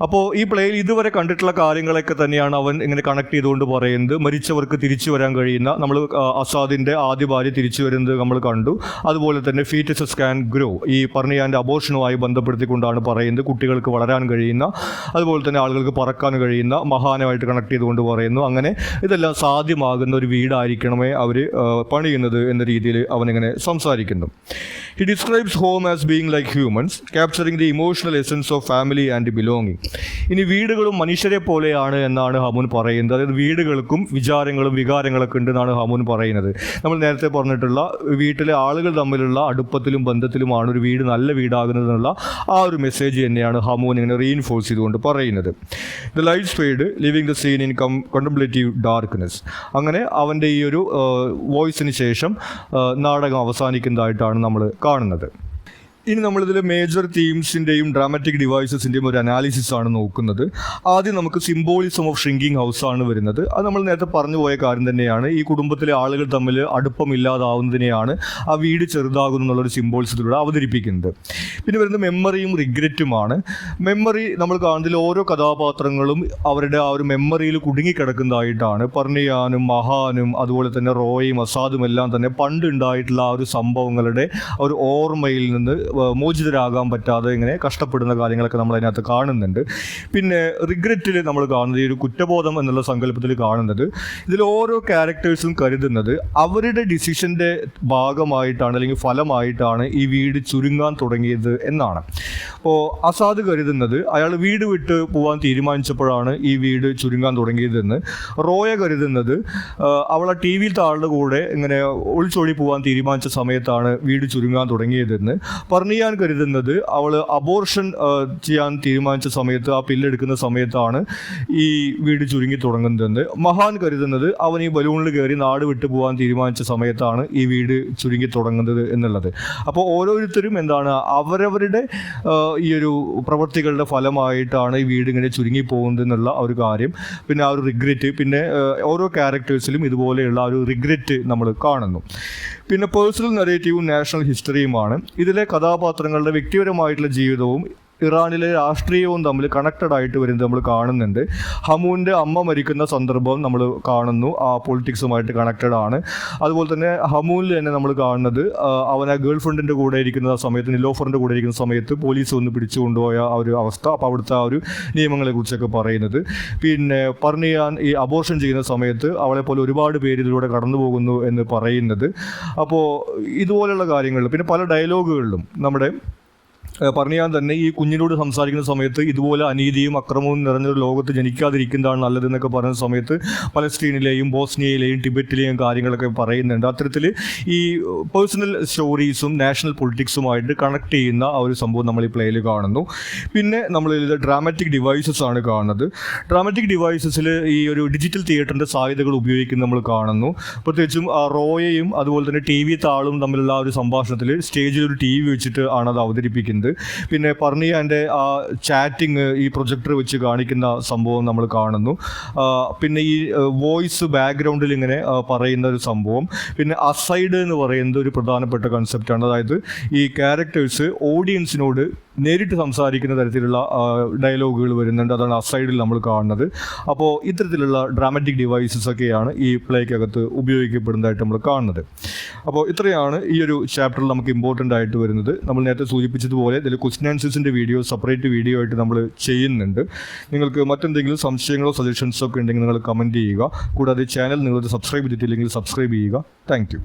അപ്പോൾ ഈ പ്ലേയിൽ ഇതുവരെ കണ്ടിട്ടുള്ള കാര്യങ്ങളൊക്കെ തന്നെയാണ് അവൻ ഇങ്ങനെ കണക്ട് ചെയ്തുകൊണ്ട് പറയുന്നത്. മരിച്ചവർക്ക് തിരിച്ചു വരാൻ കഴിയുന്ന, നമ്മൾ അസാദിൻ്റെ ആദ്യ ഭാര്യ തിരിച്ചു വരുന്നത് നമ്മൾ കണ്ടു. അതുപോലെ തന്നെ ഫീറ്റസസ് ക്യാൻ ഗ്രോ, ഈ പറഞ്ഞാൻ്റെ അബോർഷനുമായി ബന്ധപ്പെടുത്തിക്കൊണ്ടാണ് പറയുന്നത്. കുട്ടികൾക്ക് വളരാൻ കഴിയുന്ന, അതുപോലെ തന്നെ ആളുകൾക്ക് പറക്കാൻ കഴിയുന്ന, മഹാനമായിട്ട് കണക്ട് ചെയ്തുകൊണ്ട് പറയുന്നു. അങ്ങനെ ഇതെല്ലാം സാധ്യമാകുന്ന ഒരു വീടായിരിക്കണമേ അവർ പണിയുന്നത് എന്ന രീതിയിൽ അവനിങ്ങനെ സംസാരിക്കുന്നു. He describes home as being like humans, capturing the emotional essence of family and belonging. ഇനി വീടുകളും മനുഷ്യരെ പോലെയാണ് എന്നാണ് ഹമൂൻ പറയുന്നത്. അതായത് വീടുകൾക്കും വിചാരങ്ങളും വികാരങ്ങളൊക്കെ ഉണ്ടെന്നാണ് ഹമൂൻ പറയുന്നത്. നമ്മൾ നേരത്തെ പറഞ്ഞിട്ടുള്ള വീട്ടിലെ ആളുകൾ തമ്മിലുള്ള അടുപ്പത്തിലും ബന്ധത്തിലുമാണ് ഒരു വീട് നല്ല വീടാകുന്നതെന്നുള്ള ആ ഒരു മെസ്സേജ് തന്നെയാണ് ഹമൂൻ ഇങ്ങനെ റീഇൻഫോഴ്സ് ചെയ്തുകൊണ്ട് പറയുന്നത്. The lights fade, living the scene in contemplative darkness. അങ്ങനെ അവൻ്റെ ഈ ഒരു വോയിസിന് ശേഷം നാടകം അവസാനിക്കുന്നതായിട്ടാണ് നമ്മൾ കാണുന്നത്. ഇനി നമ്മളിതിൽ മേജർ തീംസിൻ്റെയും ഡ്രാമാറ്റിക് ഡിവൈസസിൻ്റെയും ഒരു അനാലിസിസ് ആണ് നോക്കുന്നത്. ആദ്യം നമുക്ക് സിംബോളിസം ഓഫ് ഷ്രിങ്കിങ് ഹൗസ് ആണ് വരുന്നത്. അത് നമ്മൾ നേരത്തെ പറഞ്ഞു പോയ കാര്യം തന്നെയാണ്. ഈ കുടുംബത്തിലെ ആളുകൾ തമ്മിൽ അടുപ്പമില്ലാതാവുന്നതിനെയാണ് ആ വീട് ചെറുതാകുന്നു എന്നുള്ളൊരു സിംബോളിസത്തിലൂടെ അവതരിപ്പിക്കുന്നത്. പിന്നെ വരുന്നത് മെമ്മറിയും റിഗ്രറ്റുമാണ്. മെമ്മറി നമ്മൾ കാണുന്നതിൽ ഓരോ കഥാപാത്രങ്ങളും അവരുടെ ആ ഒരു മെമ്മറിയിൽ കുടുങ്ങിക്കിടക്കുന്നതായിട്ടാണ്. പർണിയാനും മഹാനും അതുപോലെ തന്നെ റോയും അസാദും എല്ലാം തന്നെ പണ്ടുണ്ടായിട്ടുള്ള ആ ഒരു സംഭവങ്ങളുടെ ഒരു ഓർമ്മയിൽ നിന്ന് മോചിതരാകാൻ പറ്റാതെ ഇങ്ങനെ കഷ്ടപ്പെടുന്ന കാര്യങ്ങളൊക്കെ നമ്മൾ അതിനകത്ത് കാണുന്നുണ്ട്. പിന്നെ റിഗ്രറ്റിൽ നമ്മൾ കാണുന്നത് ഈ ഒരു കുറ്റബോധം എന്നുള്ള സങ്കല്പത്തിൽ കാണുന്നത്, ഇതിൽ ഓരോ ക്യാരക്ടേഴ്സും കരുതുന്നത് അവരുടെ ഡിസിഷൻ്റെ ഭാഗമായിട്ടാണ് അല്ലെങ്കിൽ ഫലമായിട്ടാണ് ഈ വീട് ചുരുങ്ങാൻ തുടങ്ങിയത് എന്നാണ്. അപ്പോൾ അസാദ് കരുതുന്നത് അയാൾ വീട് വിട്ട് പോകാൻ തീരുമാനിച്ചപ്പോഴാണ് ഈ വീട് ചുരുങ്ങാൻ തുടങ്ങിയതെന്ന്. റോയ കരുതുന്നത് അവൾ ആ ടി വിയിലത്തെ ആളുടെ കൂടെ ഇങ്ങനെ ഒളിച്ചോടി പോകാൻ തീരുമാനിച്ച സമയത്താണ് വീട് ചുരുങ്ങാൻ തുടങ്ങിയതെന്ന്. പർണിയാൻ കരുതുന്നത് അവൾ അബോർഷൻ ചെയ്യാൻ തീരുമാനിച്ച സമയത്ത്, ആ പില്ലെടുക്കുന്ന സമയത്താണ് ഈ വീട് ചുരുങ്ങി തുടങ്ങുന്നതെന്ന്. മഹാൻ കരുതുന്നത് അവൻ ഈ ബലൂണിൽ കയറി നാട് വിട്ടു പോകാൻ തീരുമാനിച്ച സമയത്താണ് ഈ വീട് ചുരുങ്ങി തുടങ്ങുന്നത് എന്നുള്ളത്. അപ്പോൾ ഓരോരുത്തരും എന്താണ് അവരവരുടെ ഈ ഒരു പ്രവൃത്തികളുടെ ഫലമായിട്ടാണ് ഈ വീട് ഇങ്ങനെ ചുരുങ്ങി പോകുന്നത് എന്നുള്ള ഒരു കാര്യം. പിന്നെ ആ ഒരു റിഗ്രറ്റ്, പിന്നെ ഓരോ ക്യാരക്ടേഴ്സിലും ഇതുപോലെയുള്ള ഒരു റിഗ്രറ്റ് നമ്മൾ കാണുന്നു. പിന്നെ പേഴ്സണൽ നരേറ്റീവും നാഷണൽ ഹിസ്റ്ററിയുമാണ്. ഇതിലെ കഥാപാത്രങ്ങളുടെ വ്യക്തിപരമായിട്ടുള്ള ജീവിതവും ഇറാനിലെ രാഷ്ട്രീയവും തമ്മിൽ കണക്റ്റഡ് ആയിട്ട് വരുന്നത് നമ്മൾ കാണുന്നുണ്ട്. ഹമൂൻ്റെ അമ്മ മരിക്കുന്ന സന്ദർഭം നമ്മൾ കാണുന്നു, ആ പൊളിറ്റിക്സുമായിട്ട് കണക്റ്റഡ് ആണ്. അതുപോലെ തന്നെ ഹമൂനിൽ തന്നെ നമ്മൾ കാണുന്നത് അവൻ ആ ഗേൾ ഫ്രണ്ടിൻ്റെ കൂടെ ഇരിക്കുന്ന സമയത്ത്, നിലോഫറിൻ്റെ കൂടെ ഇരിക്കുന്ന സമയത്ത് പോലീസ് വന്ന് പിടിച്ചു കൊണ്ടുപോയ ആ ഒരു അവസ്ഥ, അപ്പോൾ അവിടുത്തെ ആ ഒരു നിയമങ്ങളെക്കുറിച്ചൊക്കെ പറയുന്നത്. പിന്നെ പർണിയാൻ ഈ അബോർഷൻ ചെയ്യുന്ന സമയത്ത് അവളെപ്പോലെ ഒരുപാട് പേര് ഇതിലൂടെ കടന്നു പോകുന്നു എന്ന് പറയുന്നത്. അപ്പോൾ ഇതുപോലെയുള്ള കാര്യങ്ങൾ, പിന്നെ പല ഡയലോഗുകളിലും നമ്മുടെ പറഞ്ഞാൽ തന്നെ ഈ കുഞ്ഞിനോട് സംസാരിക്കുന്ന സമയത്ത് ഇതുപോലെ അനീതിയും അക്രമവും നിറഞ്ഞൊരു ലോകത്ത് ജനിക്കാതിരിക്കുന്നതാണ് നല്ലതെന്നൊക്കെ പറയുന്ന സമയത്ത് പലസ്തീനിലെയും ബോസ്നിയയിലെയും ടിബറ്റിലെയും കാര്യങ്ങളൊക്കെ പറയുന്നുണ്ട്. അത്തരത്തിൽ ഈ പേഴ്സണൽ സ്റ്റോറീസും നാഷണൽ പൊളിറ്റിക്സുമായിട്ട് കണക്ട് ചെയ്യുന്ന ആ ഒരു സംഭവം നമ്മൾ ഈ പ്ലേയിൽ കാണുന്നു. പിന്നെ നമ്മൾ ഡ്രാമാറ്റിക് ഡിവൈസസ് ആണ് കാണുന്നത്. ഡ്രാമാറ്റിക് ഡിവൈസസിൽ ഈ ഒരു ഡിജിറ്റൽ തിയേറ്ററിൻ്റെ സാധ്യതകൾ ഉപയോഗിക്കുന്നത് നമ്മൾ കാണുന്നു. പ്രത്യേകിച്ചും റോയയും അതുപോലെ തന്നെ ടി വി താളും തമ്മിലുള്ള ആ ഒരു സംഭാഷണത്തിൽ സ്റ്റേജിൽ ഒരു ടി വി വെച്ചിട്ട് ആണ് അത് അവതരിപ്പിക്കുന്നത്. പിന്നെ പർണിയാൻ്റെ ആ ചാറ്റിങ് ഈ പ്രൊജക്ടർ വെച്ച് കാണിക്കുന്ന സംഭവം നമ്മൾ കാണുന്നു. പിന്നെ ഈ വോയിസ് ബാക്ക്ഗ്രൗണ്ടിൽ ഇങ്ങനെ പറയുന്ന ഒരു സംഭവം. പിന്നെ അസൈഡ് എന്ന് പറയുന്നത് ഒരു പ്രധാനപ്പെട്ട കൺസെപ്റ്റാണ്. അതായത് ഈ ക്യാരക്ടേഴ്സ് ഓഡിയൻസിനോട് നേരിട്ട് സംസാരിക്കുന്ന തരത്തിലുള്ള ഡയലോഗുകൾ വരുന്നുണ്ട്. അതാണ് അസൈഡിൽ നമ്മൾ കാണുന്നത്. അപ്പോൾ ഇത്തരത്തിലുള്ള ഡ്രാമാറ്റിക് ഡിവൈസസ് ഒക്കെയാണ് ഈ പ്ലേക്കകത്ത് ഉപയോഗിക്കപ്പെടുന്നതായിട്ട് നമ്മൾ കാണുന്നത്. അപ്പോൾ ഇത്രയാണ് ഈ ഒരു ചാപ്റ്ററിൽ നമുക്ക് ഇമ്പോർട്ടൻ്റ് ആയിട്ട് വരുന്നത്. നമ്മൾ നേരത്തെ സൂചിപ്പിച്ചതുപോലെ ഇതിൽ ക്വസ്റ്റ്യൻ ആൻസേഴ്സിൻ്റെ വീഡിയോ സെപ്പറേറ്റ് വീഡിയോ ആയിട്ട് നമ്മൾ ചെയ്യുന്നുണ്ട്. നിങ്ങൾക്ക് മറ്റെന്തെങ്കിലും സംശയങ്ങളോ സജഷൻസോ ഒക്കെ ഉണ്ടെങ്കിൽ നിങ്ങൾ കമൻറ്റ് ചെയ്യുക. കൂടാതെ ചാനൽ നിങ്ങൾ സബ്സ്ക്രൈബ് ചെയ്തിട്ടില്ലെങ്കിൽ സബ്സ്ക്രൈബ് ചെയ്യുക. Thank you.